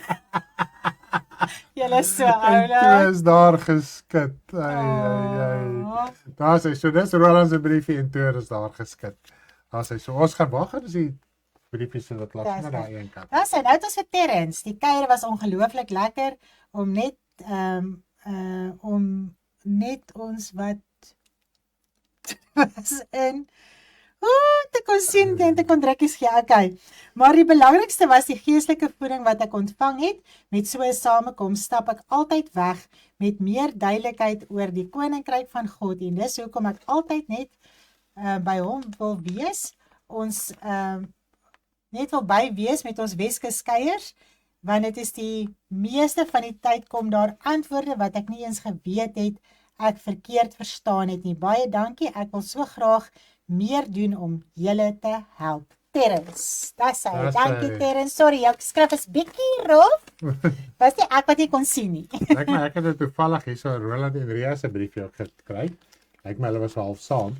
Julle is so En toe oulik. is daar geskit. Ai. Daar sê, so dis Roland se briefie en toe is daar geskit. Daar sê, so ons gaan wag, is die briefies wat las Dis na daai een kant. Ja, sy nou het ons vir Terrence. Die kuier was ongelooflik lekker om net ons wat was in te kon sien en te kon drukkies gee. Okay. Maar die belangrikste was die geestelike voeding wat ek ontvang het. Met so 'n samekoms stap ek altyd weg met meer duidelikheid oor die koninkryk van God en dis hoekom ek altyd net by hom wil wees. Ons net wil by wees met ons Weskus skeiers, want dit is die meeste van die tyd kom daar antwoorde wat ek nie eens geweet het ek verkeerd verstaan het nie. Baie dankie, ek wil so graag meer doen om julle te help. Terrence, dis hy. Dis Dankie hy. Terrence. Sorry, jou skrif is bietjie rof. Was nie ek wat jy kon sien nie. Lyk my ek het dit toevallig hierso Roland en Ria se briefie ook gekry. Lyk my hulle was half saam.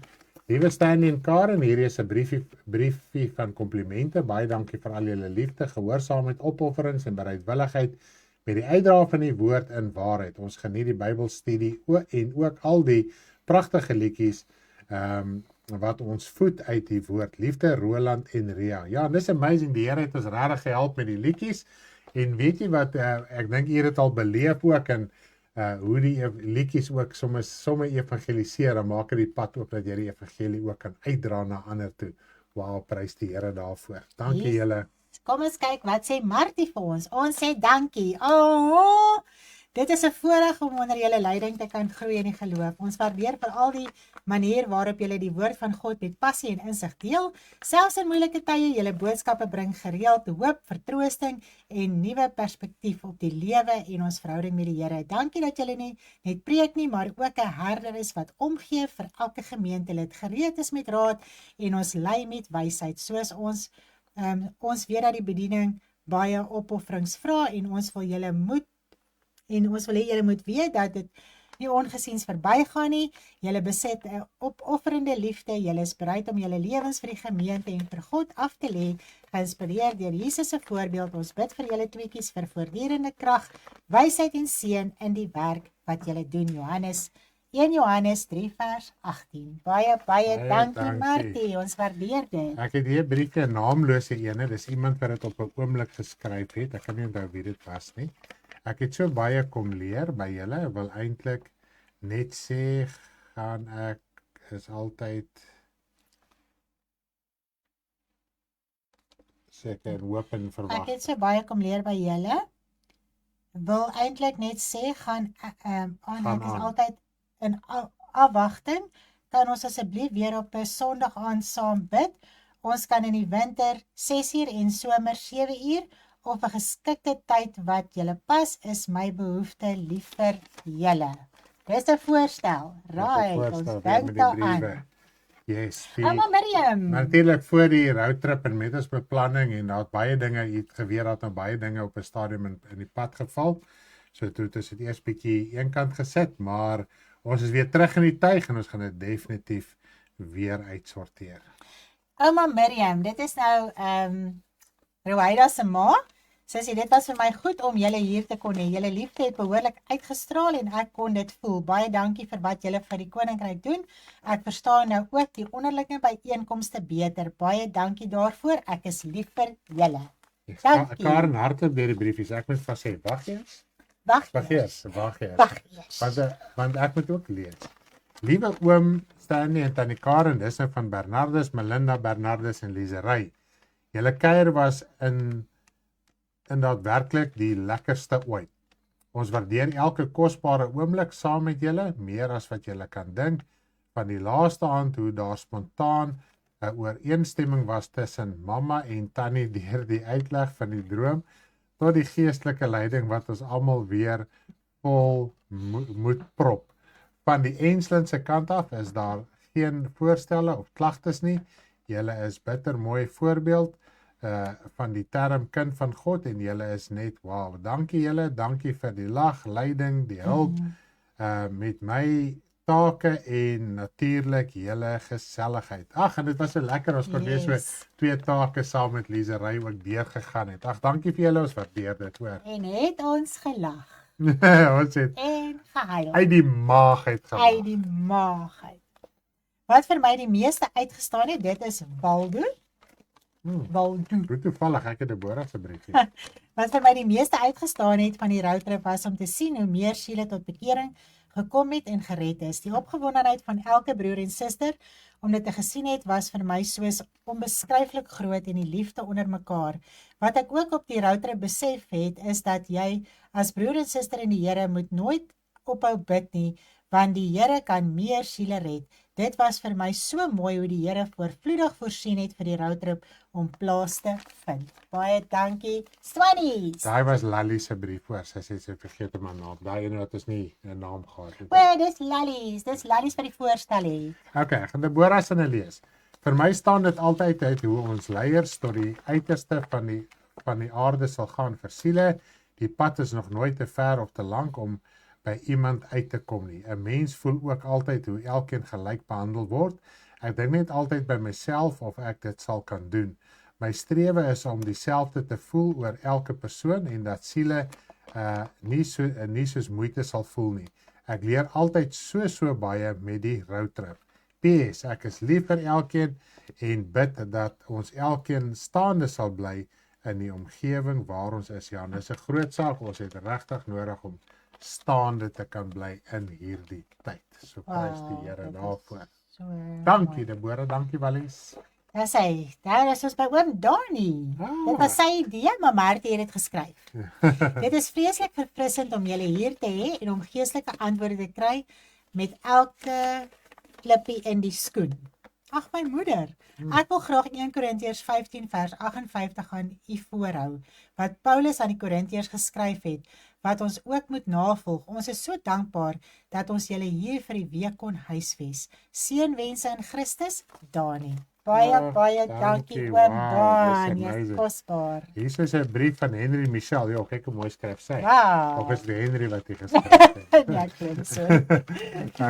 Liewe Stanley en Karen, hier is 'n briefie van komplimente. Baie dankie vir al julle liefde, gehoorsaamheid, opofferings en bereidwilligheid met die uitdra van die woord in waarheid. Ons geniet die Bybelstudie en ook al die pragtige liedjies wat ons voed uit die woord. Liefde Roland en Ria. Ja, dis amazing. Die Here het ons regtig gehelp met die liedjies. En weet jy wat ek dink jy het al beleef ook en hoe die liedjies ook somme evangeliseer, dan maak dit die pad oop dat jy die evangelie ook kan uitdra na ander toe. Wow, prys die Here daarvoor. Dankie Yes. julle. Kom ons kyk wat sê Martie vir ons. Ons sê dankie. Oh, dit is 'n voorreg om onder julle leiding te kan groei in die geloof. Ons waardeer vir al die manier waarop julle die woord van God met passie en insig deel. Selfs in moeilike tye, julle boodskappe bring gereeld hoop, vertroosting en nuwe perspektief op die lewe en ons verhouding met die Here. Dankie dat julle nie net preek nie, maar ook 'n herder is wat omgee vir elke gemeentelid, gereed is met raad en ons lei met wysheid, soos ons weet dat die bediening baie opofferings vra en ons wil julle hê julle moet weet dat dit nie ongesiens verbygaan nie. Julle besit 'n opofferende liefde. Julle is bereid om julle lewens vir die gemeente en vir God af te lê, geïnspireer deur Jesus se voorbeeld. Ons bid vir julle tweeetjies vir voortdurende krag, wysheid en seën in die werk wat julle doen. 1 Johannes 3 vers 18. Baie Baie dankie dankie. Martie. Ons waardeer dit. Ek het hier 'n briefie, 'n naamlose ene. Dis iemand wat dit op 'n oomblik geskryf het. Ek kan nie onthou wie dit was nie. Ek het so baie kom leer by julle. Ek wil eintlik net sê gaan ek is altyd seker en hoop en Ek verwag. het so baie kom leer by julle. Wil eintlik net sê gaan ek is aan. altyd in afwagting. Kan ons asseblief weer op 'n Sondag aand saam bid? Ons kan in die winter 6uur en somer 7uur of 'n geskikte tyd wat julle pas, is my behoefte lief vir julle. Dis 'n voorstel. Right, ons dink daaraan. Yes, Ouma Miriam. natuurlik voor die roadtrip en met ons beplanning en daar het baie dinge iets gebeur, dat nou baie dinge op 'n stadium in die pad geval. So toe het ons dit eers bietjie eenkant gesit, maar ons is weer terug in die tuig en ons gaan dit definitief weer uitsorteer. Ouma Miriam, dit is nou Rowaida se ma. Sissie, dit was vir my goed om julle hier te kon hê. Julle liefde het behoorlik uitgestraal en ek kon dit voel. Baie dankie vir wat julle vir die koninkryk doen. Ek verstaan nou ook die onderlinge byeenkomste beter. Baie dankie daarvoor. Ek is lief vir julle. Dankie. Karen hartlik deur die briefies. Ek moet vas sê, wag eers. Wag eers. Wag eers. Want ek moet ook lees. Liewe oom Stanley en tannie Karen, dis nou van Bernardus, Melinda, Bernardus en Lisery. Julle kuier was in daadwerklik die lekkerste ooit. Ons waardeer elke kosbare oomblik saam met julle, meer as wat julle kan dink, van die laaste aand hoe daar spontaan 'n ooreenstemming was tussen mamma en tannie deur die uitleg van die droom, tot die geestelike leiding wat ons almal weer vol moet prop. Van die Enslin se kant af is daar geen voorstelle of klagtes nie. Julle is bitter mooi voorbeeld van die term kind van God en julle is net wow. Dankie julle, dankie vir die lag, leiding, die hulp met my take en natuurlik julle geselligheid. Ag, en dit was so lekker, ons kon weer so 2 take saam met Lisery ook deurgegaan het. Ag, dankie vir julle, ons waardeer dit, hoor. En het ons gelag. Ons het en gehuil. Uit die maag uit gelag. Uit die maag uit. Wat vir my die meeste uitgestaan het, dit is Waldo. Waldo. Hoe toevallig, ek het 'n Deborah se briefie. Wat vir my die meeste uitgestaan het van die roadtrip was om te sien hoe meer siele tot bekering gekom het en gered is. Die opgewondenheid van elke broer en suster om dit te gesien het, was vir my soos onbeskryflik groot en die liefde onder mekaar. Wat ek ook op die roadtrip besef het, is dat jy as broer en suster in die Here moet nooit ophou bid nie, want die Here kan meer siele red. Dit was vir my so mooi hoe die Here voorvloedig voorsien het vir die roadtrip om plaas te vind. Baie dankie, Swannies. Daai was Lally se brief, hoor. Sy sê sy vergeet my naam. Daai ene wat ons nie 'n naam gehad het. O, dis Lallies. Dis Lallies wat die voorstel het. Okay, ek gaan Deborah se lees. Vir my staan dit altyd uit hoe ons leiers tot die uiterste van die aarde sal gaan vir siele. Die pad is nog nooit te ver of te lank om by iemand uit te kom nie. 'n Mens voel ook altyd hoe elkeen gelyk behandel word. Ek dink net altyd by myself of ek dit sal kan doen. My strewe is om dieselfde te voel oor elke persoon en dat siele nie soos moeite sal voel nie. Ek leer altyd so baie met die roadtrip. PS, ek is lief vir elkeen en bid dat ons elkeen staande sal bly in die omgewing waar ons is. Ja, dis 'n groot saak. Ons het regtig nodig om staande te kan bly in hierdie tyd. So prys die Here daarvoor. Dankie Deborah, dankie Wallies. Dis hy. Daar is ons by oom Donnie. Dit was sy idee, maar Martie het dit geskryf. Dit is vreeslik verfrissend om julle hier te hê en om geestelike antwoorde te kry met elke klippie in die skoen. Ag my moeder, ek wil graag 1 Korintiërs 15 vers 58 aan u voorhou, wat Paulus aan die Korintiërs geskryf het, wat ons ook moet navolg. Ons is so dankbaar dat ons julle hier vir die week kon huisves. Seënwense in Christus, Dani. Baie dankie oom Dani, jy's kosbaar. Hier is 'n brief van Henry Michel. Ja, kyk hoe mooi skryf sy. Wow. Of is dit Henry wat hy geskryf het? Ja, ek dink so.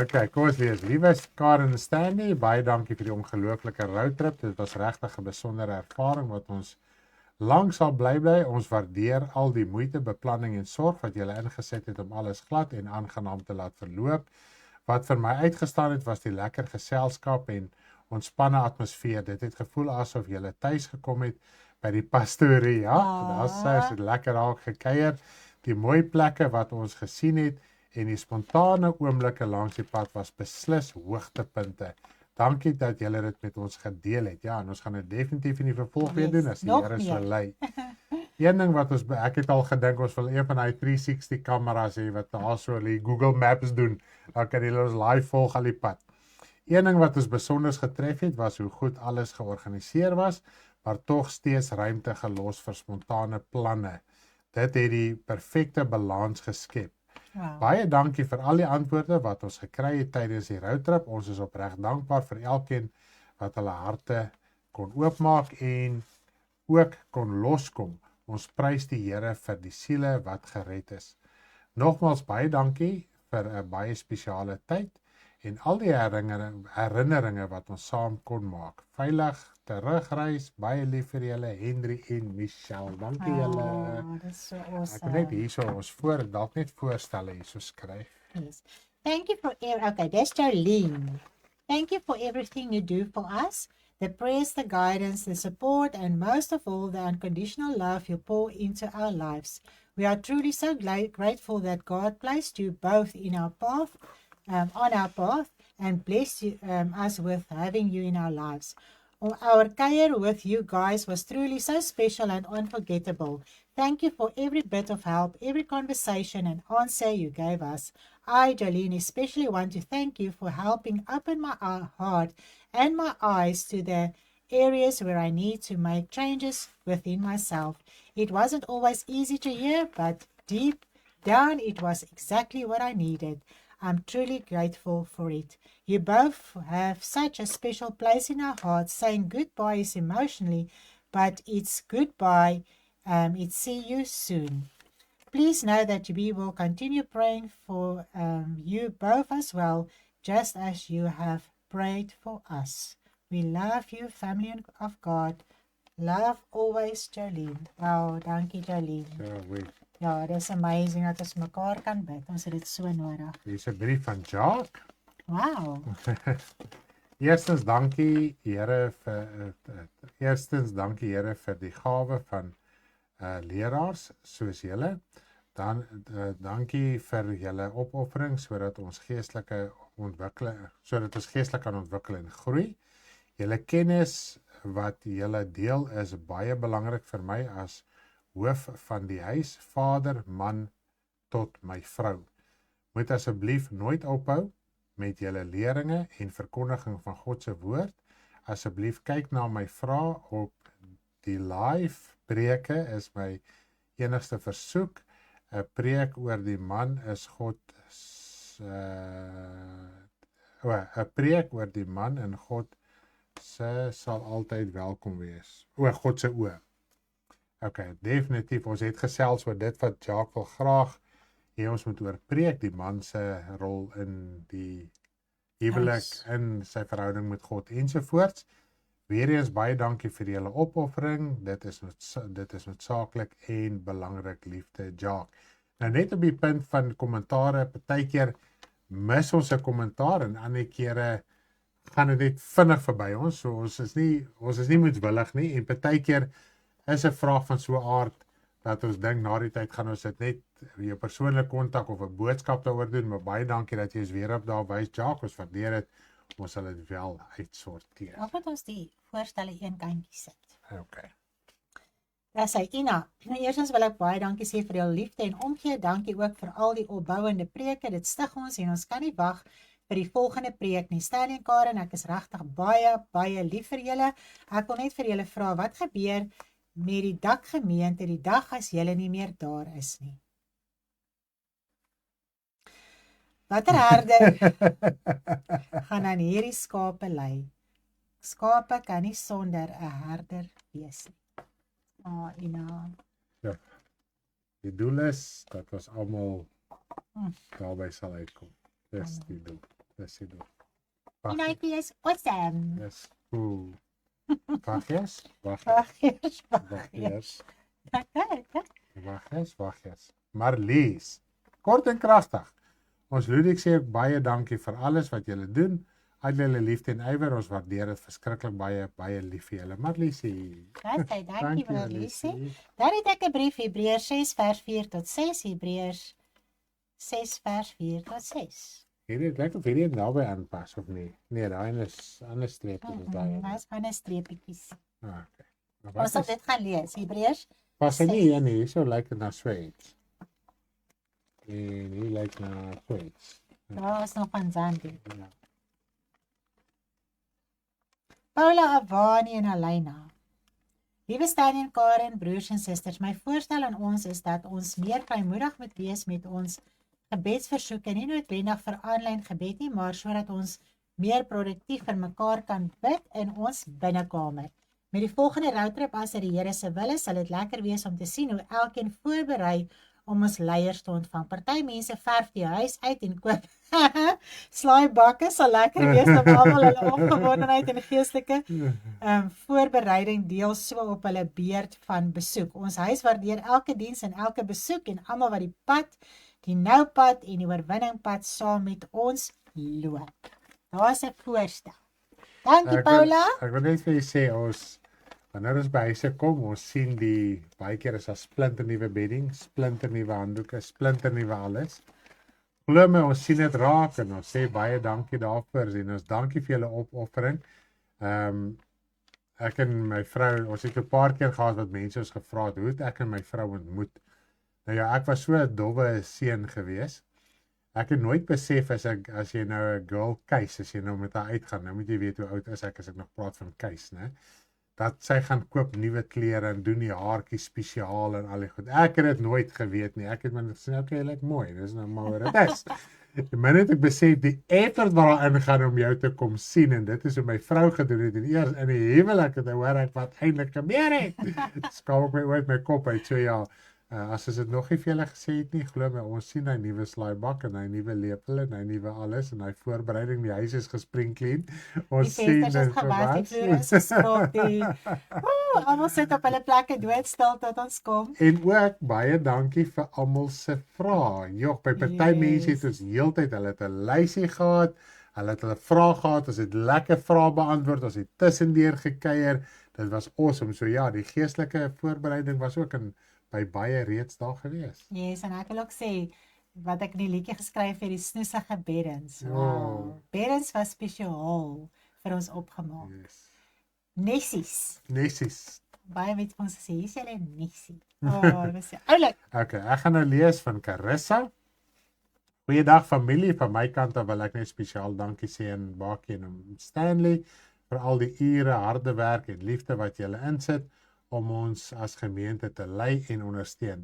Okay, kom ons lees. Liewe Karen Stanley, baie dankie vir die ongelooflike roadtrip. Dit was regtig 'n besondere ervaring wat ons lank sal bly. Ons waardeer al die moeite, beplanning en sorg wat julle ingeset het om alles glad en aangenaam te laat verloop. Wat vir my uitgestaan het, was die lekker geselskap en ontspanne atmosfeer. Dit het gevoel asof julle tuis gekom het by die pastorie. Ja, daar's dit lekker daar gekuier. Die mooi plekke wat ons gesien het en die spontane oomblikke langs die pad was beslis hoogtepunte. Dankie dat julle dit met ons gedeel het. Ja, en ons gaan dit definitief in die vervolg weer doen as die Here so lei. Een ding wat ek het al gedink ons wil een van daai 360 kameras hê wat daar so die Google Maps doen. Dan kan jy ons live volg al die pad. Een ding wat ons besonder getref het was hoe goed alles georganiseer was, maar tog steeds ruimte gelos vir spontane planne. Dit het die perfekte balans geskep. Wow. Baie dankie vir al die antwoorde wat ons gekry het tydens die roadtrip. Ons is opreg dankbaar vir elkeen wat hulle harte kon oopmaak en ook kon loskom. Ons prys die Here vir die siele wat gered is. Nogmaals baie dankie vir 'n baie spesiale tyd en al die herinneringe wat ons saam kon maak. Veilig terugreis, baie lief vir julle, Henry en Michelle. Dankie julle. That's so Ek awesome. wil net hierso ons dalk net voorstelle hierso skryf. Yes. Thank you for okay, that's Jolene. Thank you for everything you do for us. The prayers, the guidance, the support, and most of all, the unconditional love you pour into our lives. We are truly so grateful that God placed you both in our path, on our path, and blessed you, us with having you in our lives. Our care with you guys was truly so special and unforgettable. Thank you for every bit of help, every conversation and answer you gave us. I, Jolene, especially want to thank you for helping open my heart and my eyes to the areas where I need to make changes within myself. It wasn't always easy to hear, but deep down it was exactly what I needed. I'm truly grateful for it. You both have such a special place in our hearts. Saying goodbye is emotionally, but it's goodbye. It's see you soon. Please know that we will continue praying for you both as well, just as you have prayed for us. We love you, family of God. Love always, Jolene. Wow, dankie Jolene. Ja, dit is amazing dat ons mekaar kan bid. Ons het dit so nodig. Hier is 'n brief van Jacques. Wow. Eerstens dankie Here vir die gawe van leraars soos julle. Dan dankie vir julle opoffering sodat ons geestelik kan ontwikkel en groei. Julle kennis wat julle deel is baie belangrik vir my as hoof van die huis, vader, man tot my vrou. Moet asseblief nooit ophou met julle leringe en verkondiging van God se woord. Asseblief kyk na my vrae op die live preke is my enigste versoek. 'n Preek oor die man is God 'n preek oor die man en God se sal altyd welkom wees. God se oë. Okay, definitief, ons het gesels oor dit wat Jacques wil graag hê ons moet oor preek, die man se rol in die huwelik, in sy verhouding met God ensovoorts. Weereens baie dankie vir julle opoffering, dit is noodsaaklik en belangrik, liefde Jacques. Nou net op die punt van kommentare, partykeer mis ons 'n kommentaar en ander kere gaan dit net vinnig verby ons, so ons is nie moedwillig nie, en partykeer is 'n vraag van so 'n aard dat ons dink na die tyd gaan ons dit net jou persoonlike kontak of 'n boodskap daaroor doen, maar baie dankie dat jy ons weer op daar wys, Jacques, ons waardeer dit. Ons sal dit wel uitsorteer. Of moet ons die voorstelle een kantjie sit? Okay. Daar sê Ina, eerstens wil ek baie dankie sê vir jou liefde en omgee. Dankie ook vir al die opbouende preke. Dit stig ons en ons kan nie wag vir die volgende preek nie. Stanley en Karen, ek is regtig baie lief vir julle. Ek wil net vir julle vra, wat gebeur met die dakgemeente die dag as julle nie meer daar is nie? Watter herder gaan aan hierdie skape lei? Skape kan nie sonder 'n herder wees nie. Ina. Ja. Die doel is dat ons almal daarby sal uitkom. Dis die doel. Ina, ek is awesome. Yes. Wachtjes. Marlies. Kort en kragtig. Ons Ludwig sê ook baie dankie vir alles wat julle doen. Al julle liefde en ywer, ons waardeer dit verskriklik baie lief vir julle. Marliesie. Dankie Marliesie. Dan het ek 'n brief, Hebreërs 6 vers 4 tot 6, Hebreërs 6 vers 4 tot 6. Hierdie lyk of hierdie naby aanpas of nie? Nee, daai is ander streepies is daai. Dit is ander streepies. Okay. Ons sal dit gaan lees, Hebreërs. Pas nie nie, so lyk dit na Sweeds. En hier lyk na Sweeds. Daar is nog van Zandi. Ja. Paula, Avani en Alina. Liewe Stanley en Karen, broers en susters, my voorstel aan ons is dat ons meer vrymoedig moet wees met ons gebedsversoeke, nie noodwendig vir aanlyn gebed nie, maar sodat ons meer produktief vir mekaar kan bid in ons binnekamer. Met die volgende roadtrip as dit die Here se wil is, sal dit lekker wees om te sien hoe elkeen voorberei om ons leiers te ontvang. Party mense verf die huis uit en koop slaaibakke, sal lekker wees om almal hulle opgewondenheid en geestelike voorbereiding deel so op hulle beurt van besoek. Ons huis waardeer elke diens en elke besoek en almal wat die pad, die noupad en die oorwinningpad saam met ons loop. Daar's 'n voorstel. Dankie Paula. Ek wil net vir julle sê wanneer ons by huise kom, ons sien baie keer is daar splinternuwe bedding, splinternuwe handdoeke, splinternuwe alles. Glo my, ons sien dit raak en ons sê baie dankie daarvoor en ons dankie vir julle opoffering. Ek en my vrou, ons het 'n paar keer gehad wat mense ons gevra het, hoe het ek en my vrou ontmoet? Nou ja, ek was so 'n dowwe seun gewees. Ek het nooit besef as jy nou 'n girl keis, as jy nou met haar uitgaan, nou moet jy weet hoe oud is ek as ek nog praat van keis, né? Dat sy gaan koop nuwe klere en doen die haartjies spesiaal en al die goed. Ek het dit nooit geweet nie. Ek het net gesê, okay, lyk mooi. Dis nou maar wat dit is. Die minute ek besef die effort wat daar ingaan om jou te kom sien en dit is hoe my vrou gedoen het en eers in die huwelik het hoor ek wat eintlik gebeur het. Skaam ek my ooit my kop uit. So ja, as dit nog nie vir julle gesê het nie, glo my, ons sien hy nuwe slaaibak en hy nuwe lepel en hy nuwe alles en hy voorbereiding, die huis is gespringclean. Ons sien dit gewas, die vloer is geskrob, almal sit op hulle plekke doodstil tot ons kom. En ook baie dankie vir almal se vrae. Jog, by party mense het ons heeltyd, hulle het 'n lysie gehad, hulle het hulle vrae gehad, ons het lekker vrae beantwoord, ons het tussendeur gekuier. Dit was awesome. So ja, die geestelike voorbereiding was ook by baie reeds daar gewees. Yes, en ek wil ook sê, wat ek in die liedjie geskryf het, die snoesige beddens. Wow. Beddens was spesiaal vir ons opgemaak. Yes. Nessies. Baie met ons sê, hier is julle nessie. Dit is oulik. Okay, ek gaan nou lees van Carissa. Goeiedag familie, van my kant af wil ek net spesiaal dankie sê aan Bakie en Stanley vir al die ure, harde werk en liefde wat julle insit om ons as gemeente te lei en ondersteun.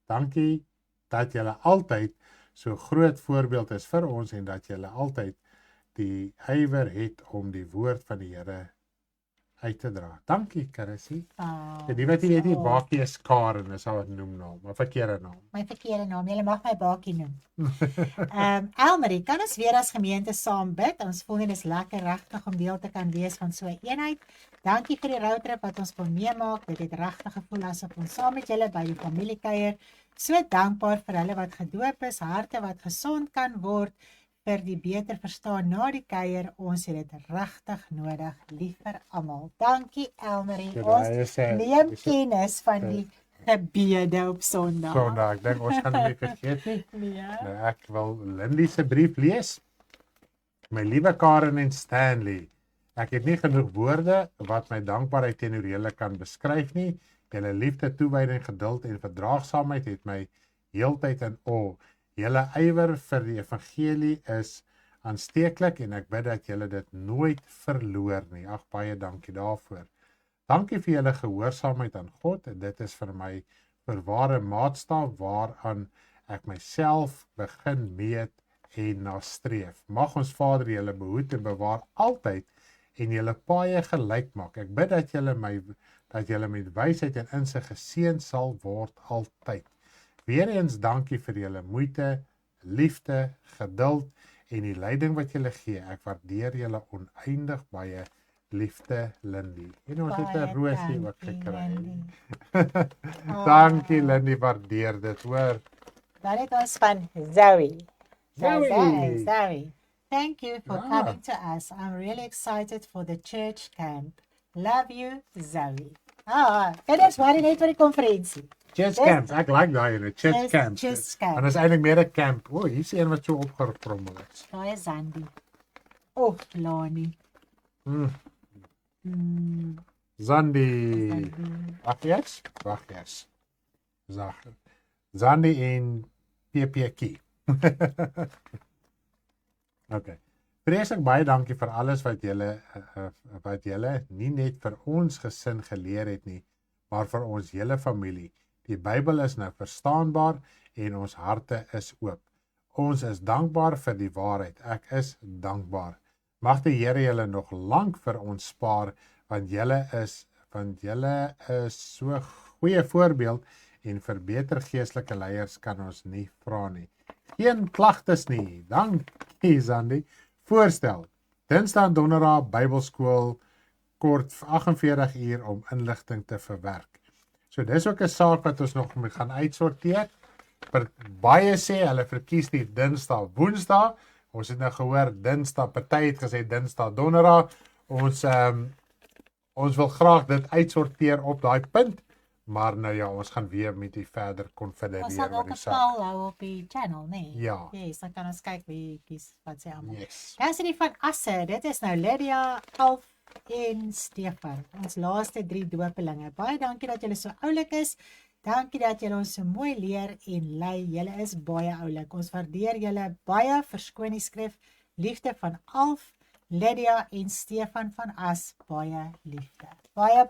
Dankie dat julle altyd so groot voorbeeld is vir ons en dat julle altyd die ywer het om die woord van die Here uit te dra. Dankie, Carissie. Die wat jy weet nie, Bakie is Karen, is haar noemnaam, maar verkeerde naam. My verkeerde naam, julle mag my Bakie noem. Elmarie, kan ons weer as gemeente saam bid? Ons voel net is lekker regtig om deel te kan wees van so 'n eenheid. Dankie vir die roadtrip wat ons kon meemaak. Dit het regtig gevoel asof ons saam met julle by die familiekuier. So dankbaar vir hulle wat gedoop is, harte wat gesond kan word, vir die beter verstaan na die kuier. Ons het dit regtig nodig, lief vir almal. Dankie Elmarie. Ons neem kennis van die gebede op Sondag. Ek dink ons gaan nie vergeet nie. Nee. Ek wil Lindy se brief lees. My liewe Karen en Stanley, ek het nie genoeg woorde wat my dankbaarheid teenoor julle kan beskryf nie. Julle liefde, toewyding, geduld en verdraagsaamheid het my heeltyd in awe. Julle ywer vir die evangelie is aansteeklik en ek bid dat julle dit nooit verloor nie. Ag, baie dankie daarvoor. Dankie vir julle gehoorsaamheid aan God en dit is vir my verware maatstaaf waaraan ek myself begin meet en nastreef. Mag ons Vader julle behoed en bewaar altyd en julle paaie gelyk maak. Ek bid dat julle met wysheid en insig geseën sal word altyd. Weereens dankie vir julle moeite, liefde, geduld en die leiding wat julle gee. Ek waardeer julle oneindig baie, liefde Lindy. En ons het 'n roosie ook gekry. Dankie Lindy, waardeer dit, hoor. Dan het ons van Zoe. Zoe. Thank you for coming to us. I'm really excited for the church camp. Love you, Zoe. En dis waar net vir die konferensie. Church camp, ek like daai in 'n church camp. En is eintlik meer 'n camp. Hier is een wat so opgerommel het. Daai is Sandy. Lani. Sandy. Wag eers. Sandy en PPK. Okay. Vreeslik baie dankie vir alles wat julle nie net vir ons gesin geleer het nie, maar vir ons hele familie. Die Bybel is nou verstaanbaar en ons harte is oop. Ons is dankbaar vir die waarheid. Ek is dankbaar. Mag die Here julle nog lank vir ons spaar, want julle is so goeie voorbeeld en vir beter geestelike leiers kan ons nie vra nie. Geen klagtes nie. Dankie Sandy. Voorstel. Dinsdag en Donderdag Bybelskool kort 48 uur om inligting te verwerk. So dis ook 'n saak wat ons nog moet gaan uitsorteer. Baie sê hulle verkies die Dinsdag, Woensdag. Ons het nou gehoor Dinsdag, party het gesê Dinsdag, Donderdag. Ons wil graag dit uitsorteer op daai punt, maar nou ja, ons gaan weer met die verder konfedereer Ons sal ook 'n poll hou op die channel, nee. Ja. Yes, dan kan ons kyk wie kies wat sê almal. Yes. Dan sê die van Asse, dit is nou Lydia, Alf en Stefan, ons laaste 3 dopelinge. Baie dankie dat julle so oulik is. Dankie dat julle ons so mooi leer en lei. Julle is baie oulik. Ons waardeer julle baie. Verskoon die skrif. Liefde van Alf, Lydia en Stefan van As. Baie liefde.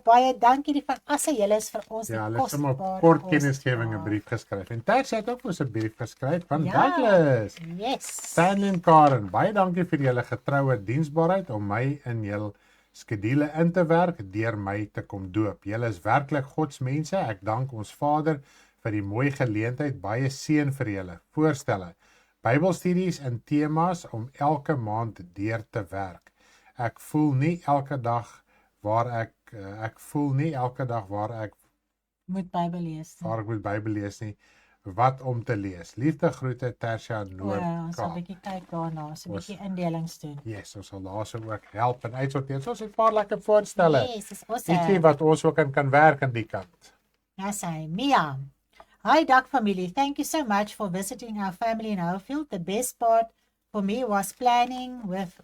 Baie dankie die van Asse. Julle is vir ons Ja, die hulle het sommer kosbare kort kennisgewing 'n kosbare. brief geskryf. En Tersie het ook vir 'n brief geskryf van Ja. Douglas. Yes. Stanley en Karen, baie dankie vir julle getroue diensbaarheid om my in julle skedule in te werk deur my te kom doop. Julle is werklik godsmense. Ek dank ons Vader vir die mooi geleentheid. Baie seën vir julle. Voorstelle. Bybelstudies en temas om elke maand deur te werk. Ek voel nie elke dag waar ek Moet Bybel lees. moet Bybel lees nie. Wat om te lees. Liefde groete Tersia Ons sal 'n Noord-Kaap. bietjie kyk daarna, so 'n Ons- bietjie indelings doen. Yes, ons sal daarso ook help en uitsorteer. So ons het 'n paar lekker voorstelle. Yes, dis awesome. Ietsie wat ons ook kan werk aan die kant. Ja, sy Mia. Hi Duck family, thank you so much for visiting our family in Houfield. The best part for me was playing with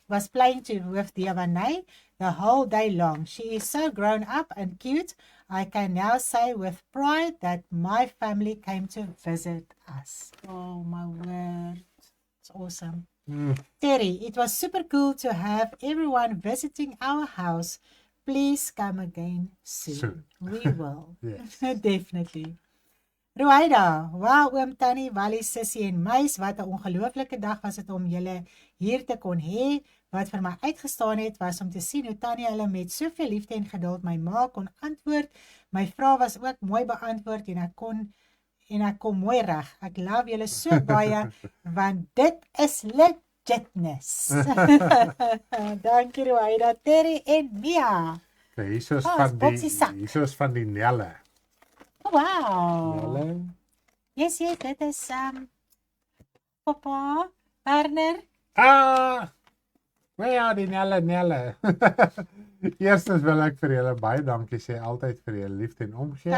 Diavanay the whole day long. She is so grown up and cute. I can now say with pride that my family came to visit us. Oh my word. It's awesome. Terry, it was super cool to have everyone visiting our house. Please come again soon. We will. Yes. Definitely. Ruaida, wow oom Tannie, Wally, Sissie en Meis, wat 'n ongelooflike dag was dit om julle hier te kon hê. Wat vir my uitgestaan het was om te sien hoe Tannie hulle met soveel liefde en geduld my ma kon antwoord. My vrae was ook mooi beantwoord en ek kom mooi reg. Ek love julle so baie want dit is legitness. Dankie Ruaida, Terry en Mia. Okay, hier is Bobsie sak. van die Nelle. Oh, wow. Nelle. Yes, dit is Papa Werner. Ja, die Nelle. Eerstens wil ek vir julle baie dankie sê altyd vir julle liefde en omgee.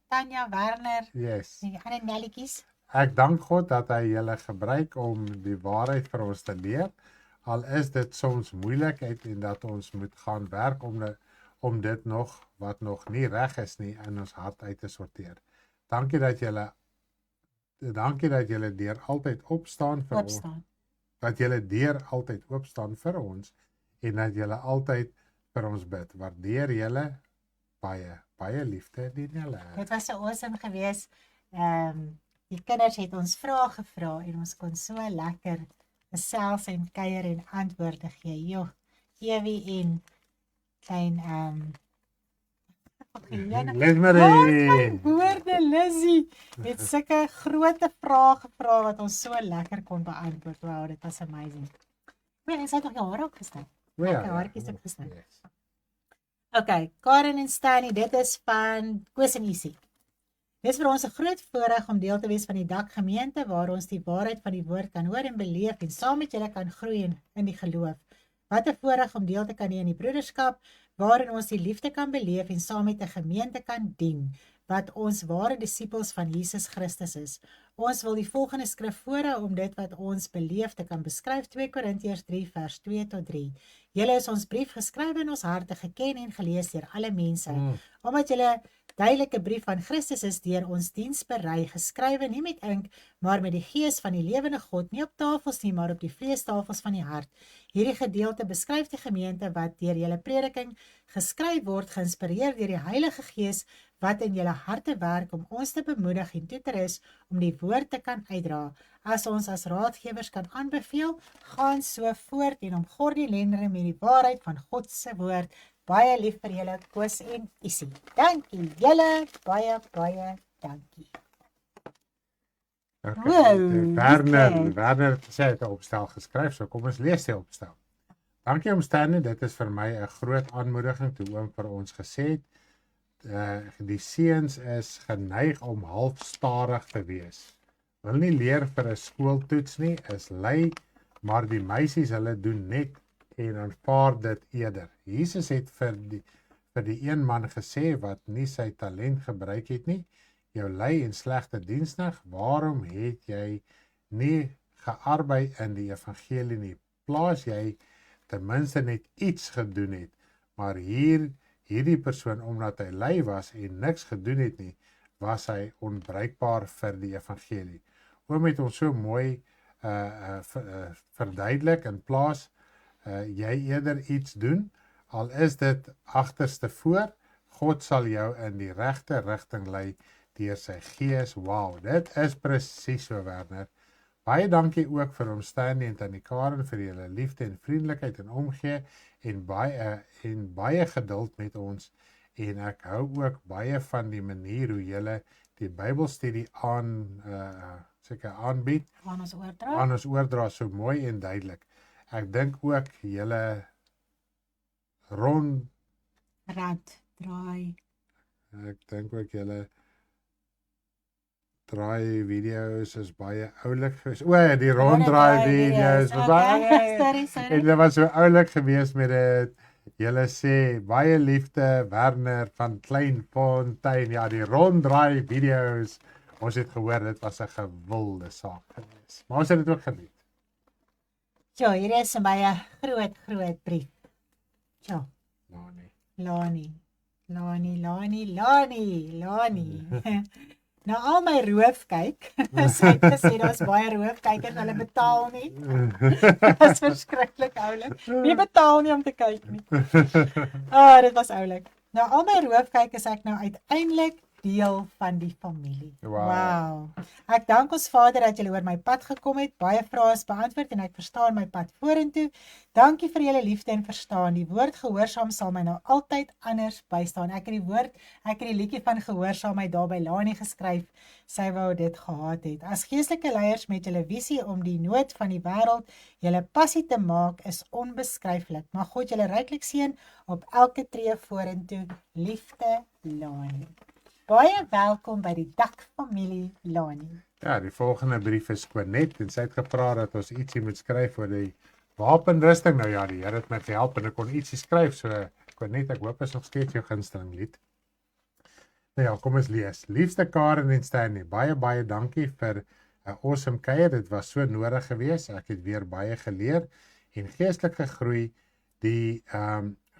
Tanya Werner. Yes. Die ander Nelletjies. Ek dank God dat hy julle gebruik om die waarheid vir ons te leer. Al is dit soms moeilikheid en dat ons moet gaan werk om dit wat nog nie reg is nie in ons hart uit te sorteer. Dankie dat julle deur altyd opstaan vir ons. Dat julle deur altyd oopstaan vir ons en dat julle altyd vir ons bid. Waardeer julle baie liefde die Nelle. Dit was so awesome geweest. Die kinders het ons vrae gevra en ons kon so lekker gesels en kuier en antwoorde gee. Joh, Evie en klein Lesmarie. Woorde Lizzie het sulke groot vrae gevra wat ons so lekker kon beantwoord. Wow, dit was amazing. Maar ons het nog jare ook gestaan. Haartjies ook gesny. Yes. Okay, Karen en Stanley, dit is van Koos en Isie. Dit is vir ons 'n groot voorreg om deel te wees van die Dak gemeente waar ons die waarheid van die woord kan hoor en beleef en saam met julle kan groei in die geloof. Wat 'n voorreg om deel te kan hê in die broederskap waarin ons die liefde kan beleef en saam met 'n gemeente kan dien wat ons ware disippels van Jesus Christus is. Ons wil die volgende skrif voorhou om dit wat ons beleef te kan beskryf. 2 Korintiërs 3 vers 2 tot 3. Julle is ons brief geskrywe in ons harte, geken en gelees deur alle mense. Omdat julle duidelike brief van Christus is deur ons diens berei, geskrywe nie met ink, maar met die gees van die lewende God, nie op tafels nie, maar op die vleestafels van die hart. Hierdie gedeelte beskryf die gemeente wat deur julle prediking geskryf word, geïnspireer deur die Heilige Gees wat in julle harte werk om ons te bemoedig en toe te rus om die woord te kan uitdra. As ons as raadgewers kan aanbeveel, gaan so voort en omgord die lendere met die waarheid van God se woord. Baie lief vir julle, Koos en Isie. Dankie julle, baie dankie. Okay. Wow, Werner het gesê hy het 'n opstel geskryf, so kom ons lees die opstel. Dankie om Stanley, dit is vir my 'n groot aanmoediging toe oom vir ons gesê het. Die seuns is geneig om halfstadig te wees. Wil nie leer vir 'n skooltoets nie, is lui, maar die meisies hulle doen net en aanvaar dit eerder. Jesus het vir die een man gesê wat nie sy talent gebruik het nie, jou lui en slegte diensnag, waarom het jy nie gearbei in die evangelie nie? Plaas jy ten minste net iets gedoen het, maar hierdie persoon, omdat hy lui was en niks gedoen het nie, was hy onbruikbaar vir die evangelie. Oom het ons so mooi verduidelik in plaas jy eerder iets doen, al is dit agterste voor, God sal jou in die regte rigting lei deur sy gees. Wow, dit is presies so, Werner. Baie dankie ook vir oom Stanley en tannie Karen vir julle liefde en vriendelikheid en omgee en baie geduld met ons, en ek hou ook baie van die manier hoe julle die Bybelstudie aanbied, aan ons oordra so mooi en duidelik. Ek dink ook julle draai video's is baie oulik geweest. Die ronddraai video's was baie. En dit was so oulik geweest met dit. Julle sê baie liefde Werner van Kleinfontein. Ja, die ronddraai video's. Ons het gehoor dit was 'n gewilde saak geweest. Maar ons het dit ook geniet. Ja, hier is my 'n groot brief. Ja. Lani. Nou al my roofkyk, sy het gesê daar's baie roofkykers, hulle betaal nie. Dit was verskriklik oulik. Nie betaal nie om te kyk nie. Dit was oulik. Nou al my roofkyk is ek nou uiteindelik deel van die familie. Wow. Ek dank ons Vader dat julle oor my pad gekom het, baie vrae is beantwoord en ek verstaan my pad vorentoe. Dankie vir julle liefde en verstaan. Die woord gehoorsaam sal my nou altyd anders bystaan. Ek het die liedjie van gehoorsaamheid daar by Lani geskryf. Sy wou dit gehad het. As geestelike leiers met julle visie om die nood van die wêreld julle passie te maak is onbeskryflik. Mag God julle ryklik seën op elke tree vorentoe. Liefde, Lani. Baie welkom by die Dakfamilie Lani. Ja, die volgende brief is Quinet en sy het gevra dat ons ietsie moet skryf oor die wapenrusting. Nou ja, die Here het my gehelp en ek kon ietsie skryf. So Quinet, ek hoop is nog steeds jou gunsteling lied. Nou ja, kom ons lees. Liefste Karen en Stanley, baie dankie vir 'n awesome kuier. Dit was so nodig geweest. Ek het weer baie geleer en geestelik gegroei. Die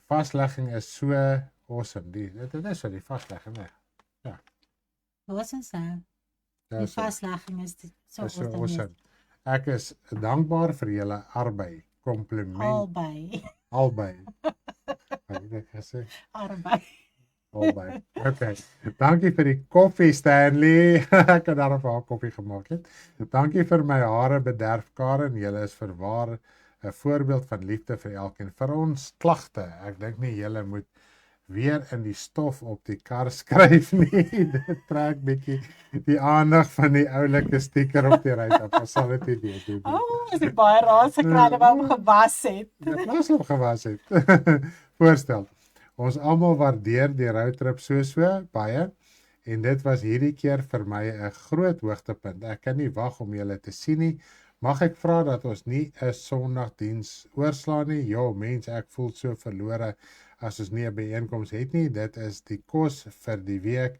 vaslegging is so awesome. Dit is so die vaslegging, nee. Ja. Wat is nou? Die vaslegging is so awesome. Ek is dankbaar vir julle arbei. Kompliment. Albei. Wat het ek gesê? Albei. Okay. Dankie vir die koffie, Stanley. Ek het daarop al koffie gemaak het. Dankie vir my hare bederf, Karen. Julle is verwaar 'n voorbeeld van liefde vir elkeen. Vir ons klagte. Ek dink nie julle moet weer in die stof op die kar skryf nie. Dit trek bietjie die aandag van die oulike stiker op die ry af. Ons sal dit nie doen. Is dit baie raas gekry dat hom gewas het. Ja, plaas hom gewas het. Voorstel. Ons almal waardeer die roadtrip so baie en dit was hierdie keer vir my 'n groot hoogtepunt. Ek kan nie wag om julle te sien nie. Mag ek vra dat ons nie 'n Sondagdiens oorslaan nie? Ja, mense, ek voel so verlore as ons nie 'n byeenkoms het nie. Dit is die kos vir die week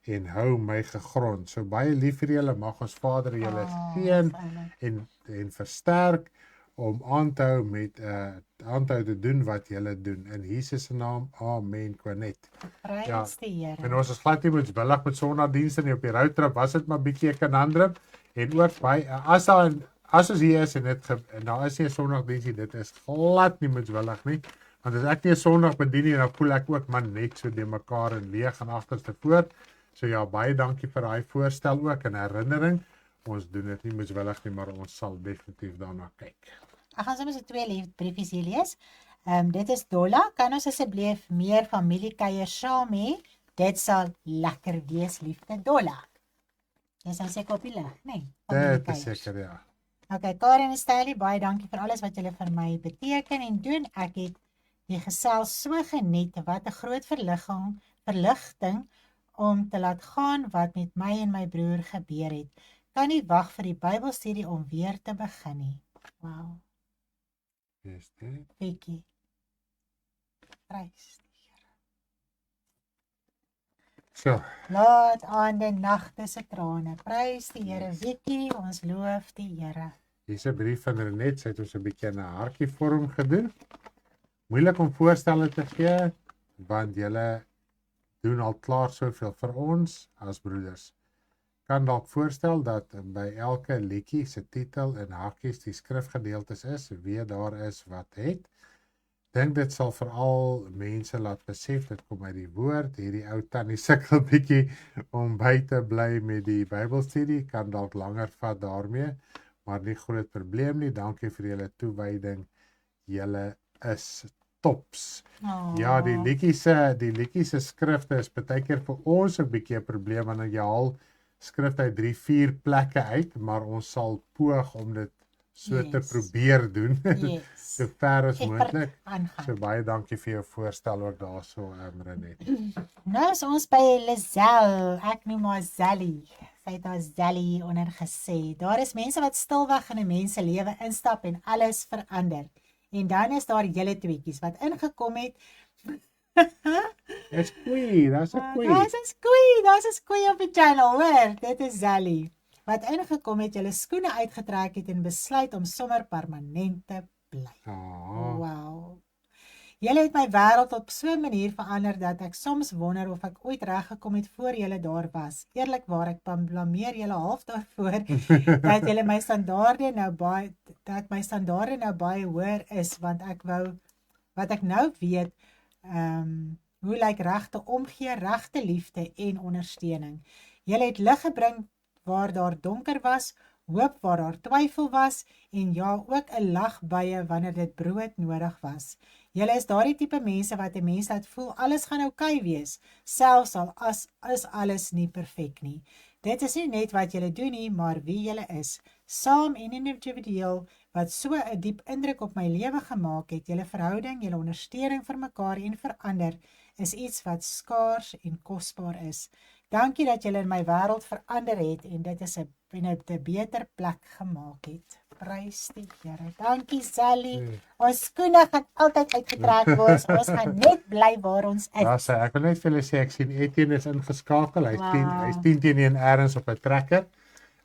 en hou my gegrond. So baie lief vir julle. Mag ons Vader julle seën en versterk om aan te hou te doen wat julle doen. In Jesus se naam. Amen. Quinet. Prys die Here. En ons is glad nie moetswillig met Sondagdienste nie op die roadtrip. Was dit maar bietjie 'n kanandrum en ook baie as ons hier is en daar is nie 'n Sondagdiens nie, dit is glad nie moetswillig nie. Want as ek nie 'n Sondag bedien nie, dan voel ek ook maar net so de mekaar en leeg en agterste voor. So ja, baie dankie vir daai voorstel ook en herinnering. Ons doen dit nie moetswillig nie, maar ons sal definitief daarna kyk. Ek gaan sommer so 2 briefies hier lees. Dit is Dolla. Kan ons asseblief meer familiekuier saam hê? Dit sal lekker wees, liefde Dolla. Jy sal seker op die lig, nee. Dit is seker, ja. Okay, Karen en Stylie, baie dankie vir alles wat julle vir my beteken en doen. Ek het die gesels so geniet, wat 'n groot verligting om te laat gaan wat met my en my broer gebeur het. Kan nie wag vir die Bybelstudie om weer te begin nie. Wow. Yes, dit. Vicky. Prys die Here. So, Laat aan die nagte se trane. Prys die Here, Vicky, ons loof die Here. hier's 'n brief van Renet, sy het ons 'n bietjie in 'n hartjie vorm gedoen. Moeilik om voorstelle te gee, want julle doen al klaar soveel vir ons as broeders. Kan dalk voorstel dat by elke liedjie se titel en hakies die skrifgedeeltes is, wie daar is wat het. Dink dit sal veral mense laat besef, dit kom uit die woord, hierdie ou tannie sukkel bietjie om by te bly met die Bybelstudie, kan dalk langer vat daarmee, maar nie groot probleem nie. Dankie vir julle toewyding. Julle is tops. Oh. Ja, die liedjie se skrifte is baie keer vir ons 'n bietjie 'n probleem wanneer jy haal skrif uit 3-4 plekke uit, maar ons sal poog om dit so te probeer doen. Yes. So ver as moontlik. Aangaan. So baie dankie vir jou voorstel ook daarso, Renet. Nou is ons by Lizelle, ek noem haar Zelly. Sy het haar Zelly onder gesê. Daar is mense wat stilweg in 'n mens se lewe instap en alles verander. En dan is daar julle tweetjies wat ingekom het. Dis koei, daar's 'n koei. Daar's 'n skoei op die channel, hoor. Dit is Zelly. Wat ingekom het, julle skoene uitgetrek het en besluit om sommer permanent te bly. Ah, Wow. Julle het my wêreld op so 'n manier verander dat ek soms wonder of ek ooit reggekom het voor julle daar was. Eerlikwaar, ek blameer julle half daarvoor dat julle my standaarde nou baie hoër is, want wat ek nou weet, hoe lyk regte omgee, regte liefde en ondersteuning. Julle het lig gebring waar daar donker was, hoop waar daar twyfel was en ja, ook 'n lag bye wanneer dit brood nodig was. Julle is daardie tipe mense wat 'n mens laat voel alles gaan oukei wees, selfs al is alles nie perfek nie. Dit is nie net wat julle doen nie, maar wie julle is. Saam en individueel wat so 'n diep indruk op my lewe gemaak het. Julle verhouding, julle ondersteuning vir mekaar en vir ander is iets wat skaars en kosbaar is. Dankie dat julle in my wêreld verander het en dit is 'n beter plek gemaak het. Prys die Here. Dankie Sally. Ons skoene gaan altyd uitgetrek word. Ons gaan net bly waar ons is. Ja, sê, ek wil net vir julle sê, ek sien Etienne is ingeskakel. Hy's 10 teen 1 ergens op 'n trekker.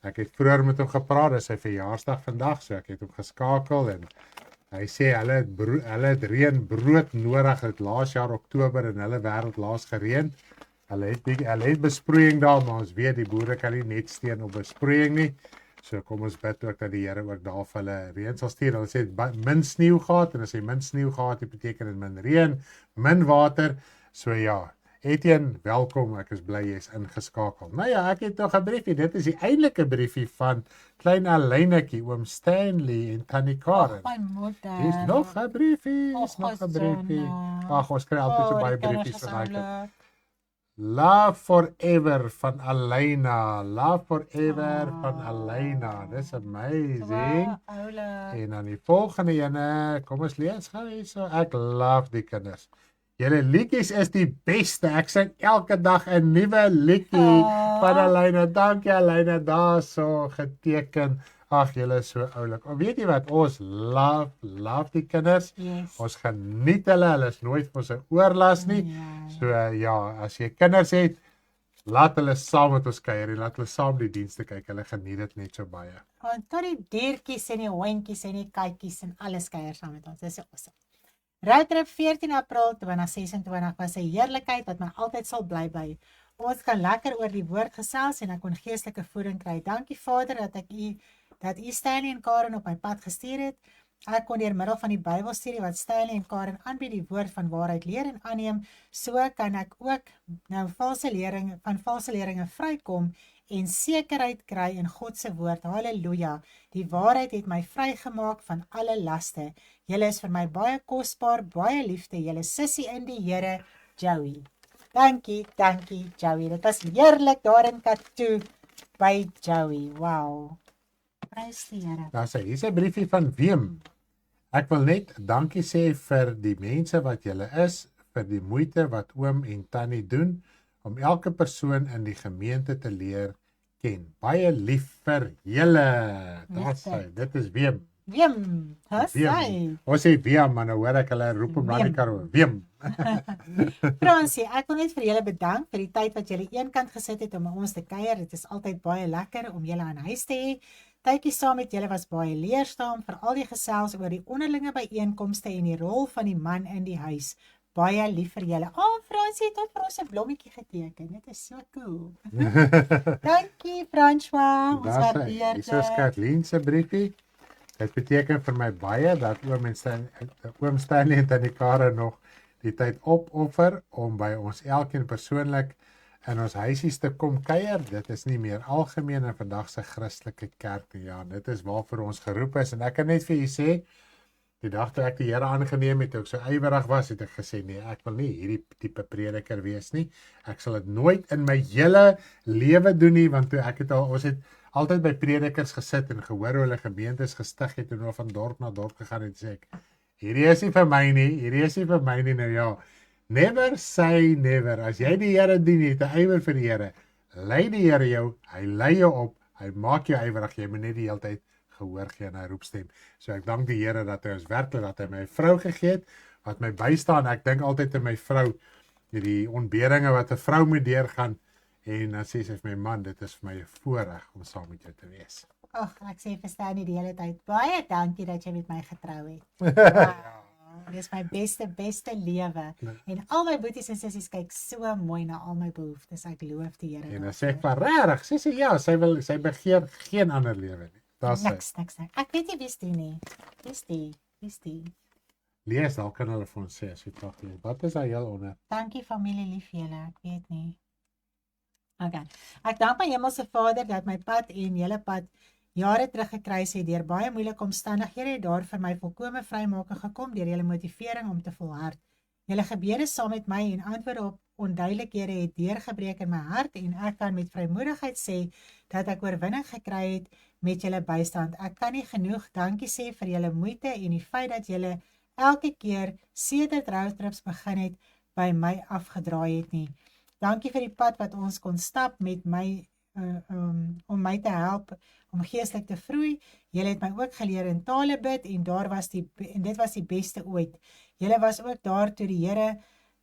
Ek het vroeër met hom gepraat, dis sy verjaarsdag vandag, so ek het hom geskakel en hy sê hulle het reënbrood nodig. Het laas jaar Oktober in hulle wêreld laas gereën. Hulle het besproeiing daar, maar ons weet die boere kan nie net steun op besproeiing nie. So kom ons bid ook dat die Here ook daar vir hulle reën sal stuur. Hulle sê min sneeu gehad en as jy min sneeu gehad het, beteken dit min reën, min water. So ja, Etienne, welkom. Ek is bly jy's ingeskakel. Nou ja, ek het nog 'n briefie. Dit is die eintlike briefie van klein Aleinetjie, oom Stanley en tannie Karen. My moeder. Dis nog 'n briefie. Ag, ons kry altyd so baie briefies van hy. Love Forever van Aleina. Love Forever van Aleina. Dis amazing. En dan die volgende ene, kom ons lees gou hierso. Ek love die kinders. Julle liedjies is die beste. Ek sing elke dag 'n nuwe liedjie van Aleina. Dankie Aleina, daar so geteken. Ag, julle is so oulik. Weet jy wat? Ons love die kinders. Yes. Ons geniet hulle is nooit vir ons 'n oorlas nie. Ja. So ja, as jy kinders het, laat hulle saam met ons kuier en laat hulle saam die dienste kyk. Hulle geniet dit net so baie. Want tot die diertjies en die hondjies en die katjies en alles kuier saam met ons. Dis so awesome. Roadtrip 14 April 2026 was 'n heerlikheid wat my altyd sal bly by. Ons kan lekker oor die woord gesels en ek kon geestelike voeding kry. Dankie Vader dat u Stanley en Karen op my pad gestuur het. Ek kon deur middel van die Bybelstudie wat Stanley en Karen aanbied die woord van waarheid leer en aanneem, so kan ek ook nou valse leringe vrykom en sekerheid kry in God se woord. Halleluja. Die waarheid het my vrygemaak van alle laste. Julle is vir my baie kosbaar, baie liefde. Julle sussie in die Here, Joey. Dankie, Joey. Dit was heerlik daar in Katoo by Joey. Wow. Prys die Here. Daar sê, hier is 'n briefie van Wiem. Ek wil net dankie sê vir die mense wat julle is, vir die moeite wat oom en tannie doen om elke persoon in die gemeente te leer ken. Baie lief vir julle. Daar sê, dit is Wiem. Wiem, Wiem. Ons sê Wiem, maar nou hoor ek hulle roep hom aan die Karoo. Wiem. Fransie, ek wil net vir julle bedank vir die tyd wat julle eenkant gesit het om met ons te kuier. Dit is altyd baie lekker om julle aan huis te hê. Tydjie saam met julle was baie leersaam, veral die gesels oor die onderlinge byeenkomste en die rol van die man in die huis. Baie lief vir julle. Fransie het ook vir ons 'n blommetjie geteken. Dit is so cool. Dankie François. Ons waardeer dit. Dis Kathleen se briefie. Dit beteken vir my baie dat oom Stanley en tannie Karen nog die tyd opoffer om by ons elkeen persoonlik in ons huisies te kom kuier. Dit is nie meer algemeen in vandag se Christelike kerk nie. Ja, dit is waarvoor ons geroep is en ek kan net vir julle sê, die dag toe ek die Here aangeneem het, toe ek so ywerig was, het ek gesê nee, ek wil nie hierdie tipe prediker wees nie. Ek sal dit nooit in my hele lewe doen nie, want toe ons het altyd by predikers gesit en gehoor hoe hulle gemeentes gestig het en hulle van dorp na dorp gegaan het, sê ek, hierdie is nie vir my nie, nou ja. Never say never. As jy die Here dien, jy het 'n ywer vir die Here. Lei die Here jou, hy lei jou op, hy maak jou ywerig, jy moet net die hele tyd gehoor gee aan hy roepstem. So ek dank die Here dat hy ons werklik dat hy my vrou gegee het wat my bystaan. Ek dink altyd aan my vrou, die ontberinge wat 'n vrou moet deurgaan en dan sê sy vir my man, dit is vir my 'n voorreg om saam met jou te wees. Ag, ek sê verstaan nie die hele tyd. Baie dankie dat jy met my getrou het. Wow, dis my beste lewe. En al my boeties en sissies kyk so mooi na al my behoeftes. Ek loof die Here. En dan sê ek van regtig, sy ja, sy begeer geen ander lewe nie. Daar's niks. Ek weet nie wie's die nie. Wie's die? Lees, dan kan hulle vir ons sê as jy tog lees. Wat is daar heel onder? Dankie familie, lief julle. Ek weet nie. Okay. Ek dank my Hemelse Vader dat my pad en julle pad jare terug gekruis het deur baie moeilike omstandighede het daar vir my volkome vrymaking gekom deur julle motivering om te volhard. Julle gebede saam met my en antwoorde op onduidelikhede het deurgebreek in my hart en ek kan met vrymoedigheid sê dat ek oorwinning gekry het met julle bystand. Ek kan nie genoeg dankie sê vir julle moeite en die feit dat julle elke keer sedert roadtrips begin het by my afgedraai het nie. Dankie vir die pad wat ons kon stap met my om my te help om geestelik te groei. Julle het my ook geleer in tale bid en dit was die beste ooit. Julle was ook daar toe die Here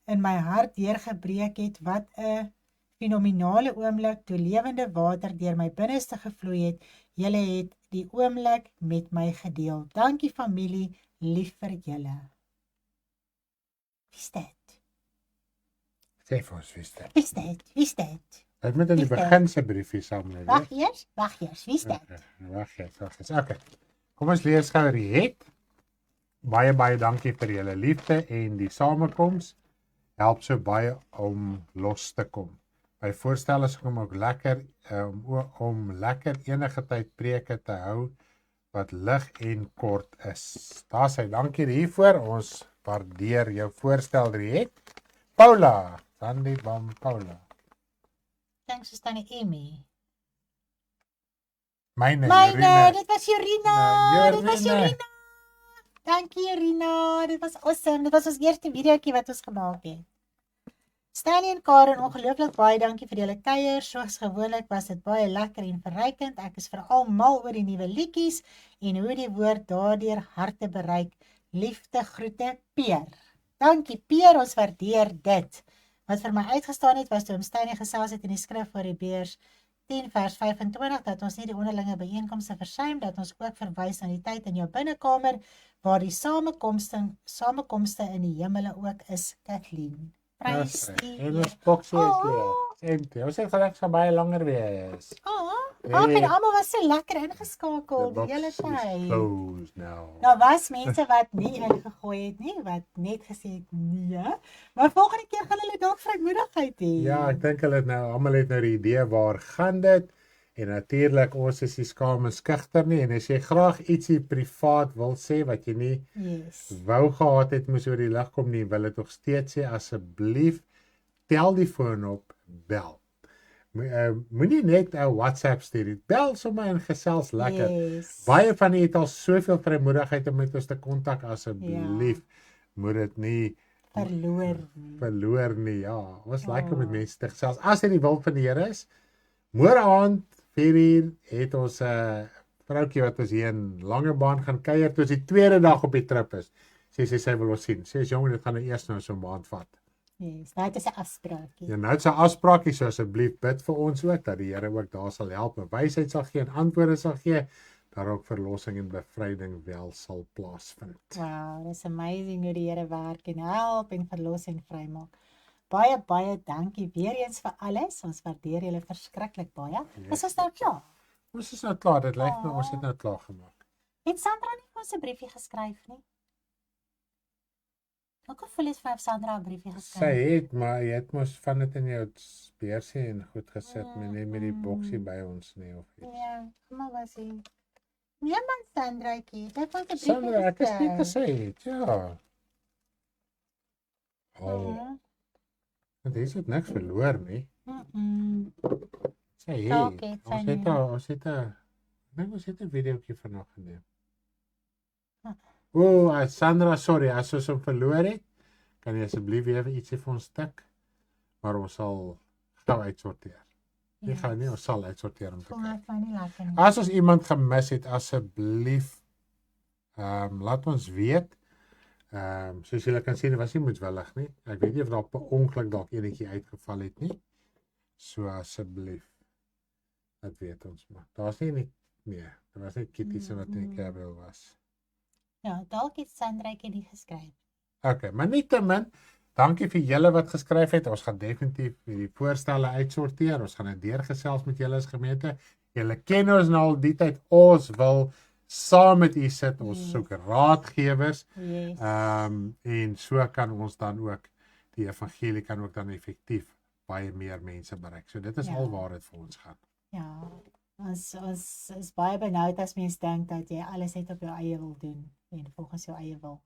in my hart deurgebreek het. Wat 'n fenominale oomblik toe lewende water deur my binneste gevloei het. Julle het die oomblik met my gedeel. Dankie familie, lief vir julle. Wie's dit? Sê vir ons, wie's dit? Wie's dit? Dit moet in die begin se briefie saam lê. Wag eers, wie's dit? Wag eers. Okay. Kom ons lees gou die baie dankie vir julle liefde en die samekoms help so baie om los te kom. My voorstel is om ook lekker om lekker enige tyd preke te hou wat lig en kort is. Daar sê dankie hiervoor. Ons waardeer jou voorstel Riet. Paula, Sandy van Paula. Thanks for standing Amy. Myne, dit was Jorina. Dankie Jorina, dit was awesome. Dit was ons eerste videoetjie wat ons gemaak het. Stanley en Karen, ongelooflik baie dankie vir julle kuier. Soos gewoonlik was dit baie lekker en verrykend. Ek is veral mal oor die nuwe liedjies en hoe die woord daardeur harte bereik. Liefde groete, Peer. Dankie Peer, ons waardeer dit. Wat vir my uitgestaan het was toe Stanley gesels het in die skrif voor Hebreërs 10 vers 25 dat ons nie die onderlinge byeenkomste versuim, dat ons ook verwys na die tyd in jou binnekamer waar die samekomste in die hemele ook is, Kathleen. Prys die en ons boksie is leeg. Ons het gelukkig gaan baie langer wees. En almal was so lekker ingeskakel die hele tyd. Nou was mense wat nie ingegooi het nie, wat net gesê het nee, maar volgende keer gaan hulle dalk vrymoedigheid hê. Ja, ek dink hulle het almal het nou die idee waar gaan dit? En natuurlik ons is nie skaam en skugter nie en as jy graag ietsie privaat wil sê wat jy nie wou gehad het moes oor die lig kom nie, wil dit nog steeds sê asseblief tel die foon op, bel. Moenie net 'n WhatsApp stuur nie. Bel sommer en gesels lekker. Yes. Baie van julle het al soveel vrymoedigheid om met ons te kontak, asseblief. Moet dit nie verloor nie. Ja, ons like om met mense te gesels. As dit die wil van die Here is, môre aand 4:00 het ons 'n vroutjie wat ons hier in Langebaan gaan kuier, toe ons die tweede dag op die trip is. Sy wil ons sien. Sy is jong, dit gaan eers nou so 'n maand vat. Yes, nou het is 'n afspraakie. Ja, nou het sy afspraakie, so asseblief bid vir ons ook dat die Here ook daar sal help, en wysheid sal gee en antwoorde sal gee, dat ook verlossing en bevryding wel sal plaasvind. Wow, dis amazing hoe die Here werk en help en verlos en vrymaak. Baie dankie weer eens vir alles. Ons waardeer julle verskriklik baie. Is ons nou klaar? Ons is nou klaar, dit lyk my ons het nou klaar gemaak. Het Sandra nie vir ons 'n briefie geskryf nie? Ek voel dit vir Sandra 'n briefie Sy geskryf. het, maar jy het mos van dit in jou beursie en goed gesit, maar nie met die boksie by ons nie of iets. Ja, maar was hy. Ja man, Sandraetjie, dit was 'n briefie. Sandra, ek is net gesê het, ja. Want hy het niks verloor nie. Sy het. Ons het 'n videoetjie vanaand geneem. Sandra, sorry, as ons hom verloor het, kan jy asseblief weer ietsie vir ons tik, maar ons sal gou uitsorteer. Nie gaan nie, ons sal uitsorteer om te kyk. As ons iemand gemis het, asseblief laat ons weet. Soos julle kan sien, was nie moedwillig nie. Ek weet nie of daar per ongeluk dalk enetjie uitgeval het nie. So asseblief. Dat weet ons maar. Daar's nie, daar was net kitties wat in die kabel was. Ja, dalk het Sandraetjie nie geskryf. Okay, maar nietemin, dankie vir julle wat geskryf het. Ons gaan definitief die voorstelle uitsorteer. Ons gaan dit deurgesels met julle as gemeente. Julle ken ons nou al die tyd. Ons wil saam met u sit, ons soek raadgewers. Yes. En so kan ons dan ook die evangelie kan ook dan effektief baie meer mense bereik. So dit is alwaar dit vir ons gaan. Ja. Ons is baie benoud as mens dink dat jy alles net op jou eie wil doen en volgens jou eie wil.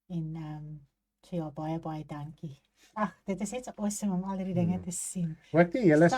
En so ja, baie dankie. Ag, dit is net so awesome om al die dinge te sien. Wat die hele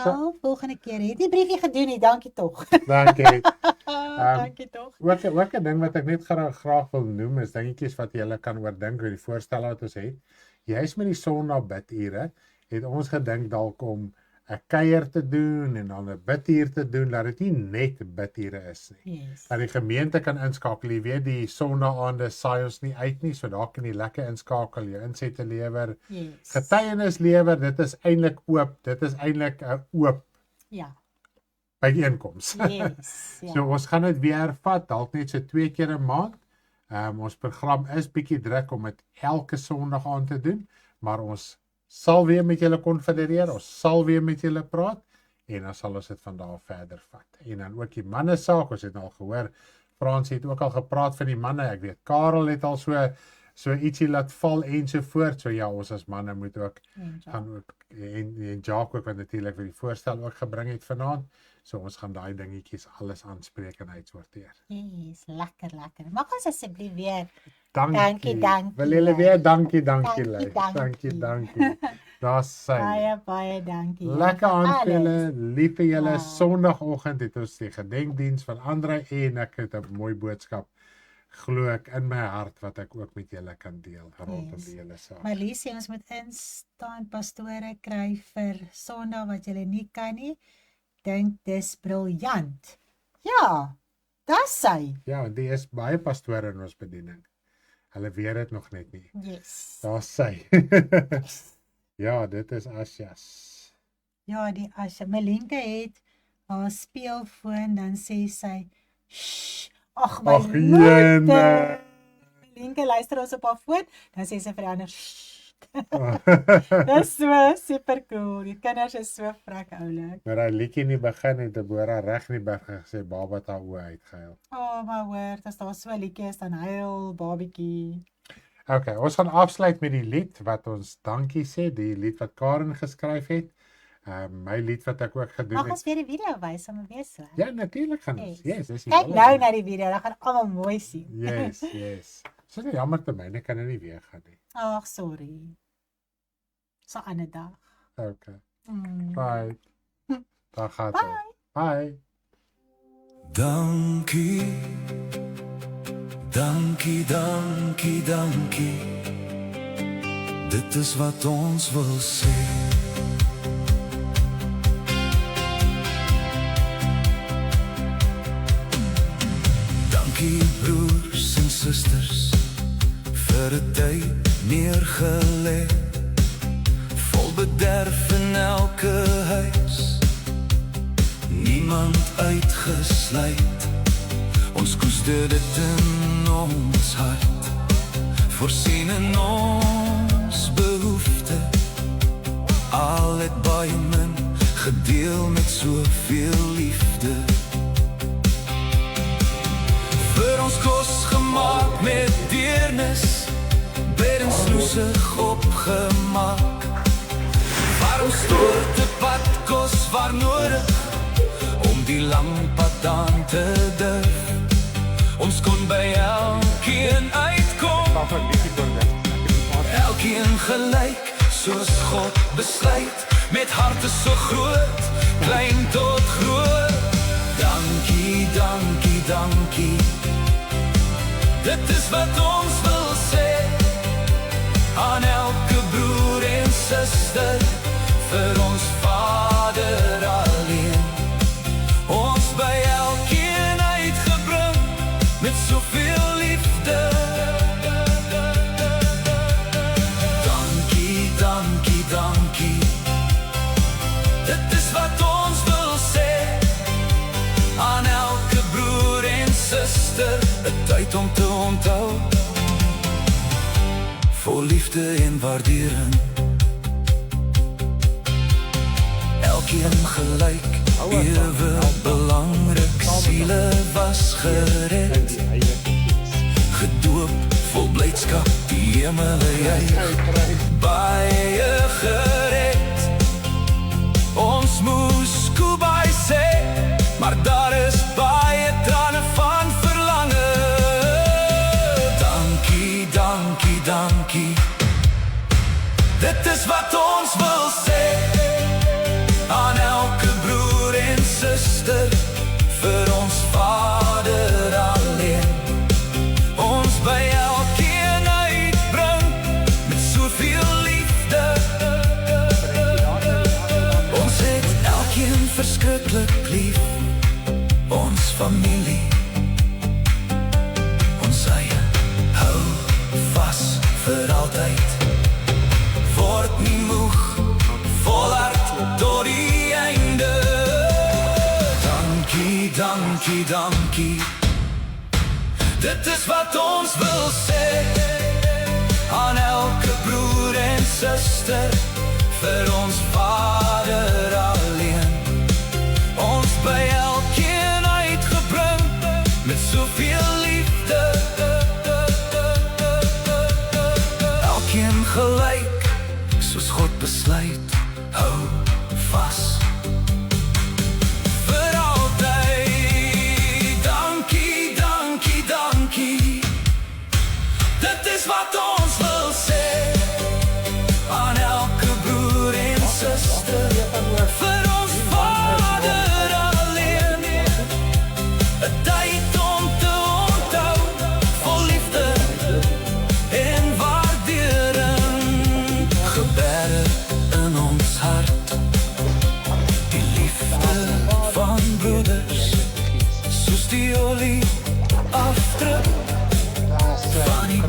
volgende keer het die briefie gedoen nie, dankie tog. Dankie. Dankie tog. Ook 'n ding wat ek net graag wil noem is dingetjies wat julle kan oordink oor die voorstelle wat ons het. Juist met die Sondag bidure het ons gedink dalk om 'n kuier te doen en dan 'n biduur te doen, dat dit nie net bidure is nie. Yes. Dat die gemeente kan inskakel. Jy weet die Sondagaande saai ons nie uit nie, so daar kan jy lekker inskakel, jou insette lewer, getuienis lewer. Dit is eintlik oop. Dit is eintlik 'n oop byeenkoms. Yes. So ons gaan dit weer vat, dalk net so 2 keer 'n maand. Ons program is bietjie druk om dit elke Sondag aan te doen, maar ons sal weer met julle konfedereer, ons sal weer met julle praat en dan sal ons dit van daar verder vat. En dan ook die manne saak, ons het al gehoor, Frans het ook al gepraat van die manne, ek weet Karel het al so ietsie laat val en so voort, so ja, ons as manne moet ook gaan ook, en Jacques ook wat natuurlik vir die voorstel ook gebring het vanaand, so ons gaan daai dingetjies alles aanspreek en uitsorteer. Yes, lekker. Mag ons asseblief weer Dankie. Dankie. Wil julle weer dankie Dankie. Dankie. Daar's sy. Baie dankie. Lekker aand vir julle, lief vir julle. Sondagoggend het ons die gedenkdiens van Andre en ek het 'n mooi boodskap, glo ek in my hart wat ek ook met julle kan deel rondom die hele saak. Maar Lisie, ons moet instaan pastore kry vir Sondag wat julle nie kan nie. Dink dis briljant. Ja, dis sy. Ja, die is baie pastore in ons bediening. Hulle weet dit nog net nie. Yes. Daar's sy. Ja, dit is Asjas. Ja, die Asja. Melinke het haar speelfoon, dan sê sy, "Shh, ag my moeder." Melinke luister ons op haar foon, dan sê sy vir die ander, "Shh." Dis so super cool. Die kinders is so vrek oulik. Maar daai liedjie in die begin het Deborah reg in die begin gesê baba het haar oë uitgehuil. My word, as daar so 'n liedjie is dan huil babietjie. Okay, ons gaan afsluit met die lied wat ons dankie sê, die lied wat Karen geskryf het. My lied wat ek ook gedoen het. Mag ons weer die video wys, om weer so. Ja, natuurlik gaan ons. Yes, dis kyk nou na die video, dan gaan almal mooi sien. Yes. So jammer te my, ek kan nou nie weer gaan nie. Ag, sorry. 'n ander dag. Okay. Right. Dag gaan. Bye. Dankie, dankie, dankie, dankie. Dit is wat ons wil sê. Dankie broers en susters vir 'n tyd neergelê, vol bederf in elke huis, niemand uitgesluit. Ons koester dit in ons hart, voorsien in ons behoefte. Al het baie min gedeel met soveel liefde. Vir ons kos gemaak met deernis, beddens loesig opgemaak. Waarom stoort te pad kos waar nodig, om die lang pad aan te durf. Ons kon by elkeen uitkom, elkeen gelyk, soos God besluit, met harte so groot, klein tot groot. Dankie, dankie, dankie, dit is wat ons wil sê, aan elke broer en suster, vir ons Vader alleen. Ons by elkeen uitgebring, met soveel liefde. Dankie, dankie, dankie, dit is wat ons wil sê, aan elke broer en suster, 'n tyd om te onthou, vol liefde en waardering. Elkeen gelyk, ewe belangrik, siele was gered, gedoop, vol blydskap, die hemele juig, baie gered. Ons moes Kubai sê, maar daar is baie trane van verlange. Dankie, dankie, dankie, dit is wat ons wil sê, aan elke broer en suster, vir ons Vader alleen. Ons by elkeen uitbring, met soveel liefde. Ons het elkeen verskriklik lief, ons familie, ons eie, hou vas vir altyd. Word nie moeg, volhard tot die einde. Dankie, dankie, dankie, dit is wat ons wil sê, aan elke broer en suster, vir ons Vader alleen. Ons by elkeen uitgebring, met soveel liefde. Elkeen gelyk, soos God besluit, hou vas. Vir altyd, dankie, dankie, dankie, dit is wat ons wil sê, aan elke broer en suster, vir ons Vader alleen. 'n tyd om te onthou, vol liefde en waardering, geberg in ons hart, die liefde van broeders, soos die olie afdruk van die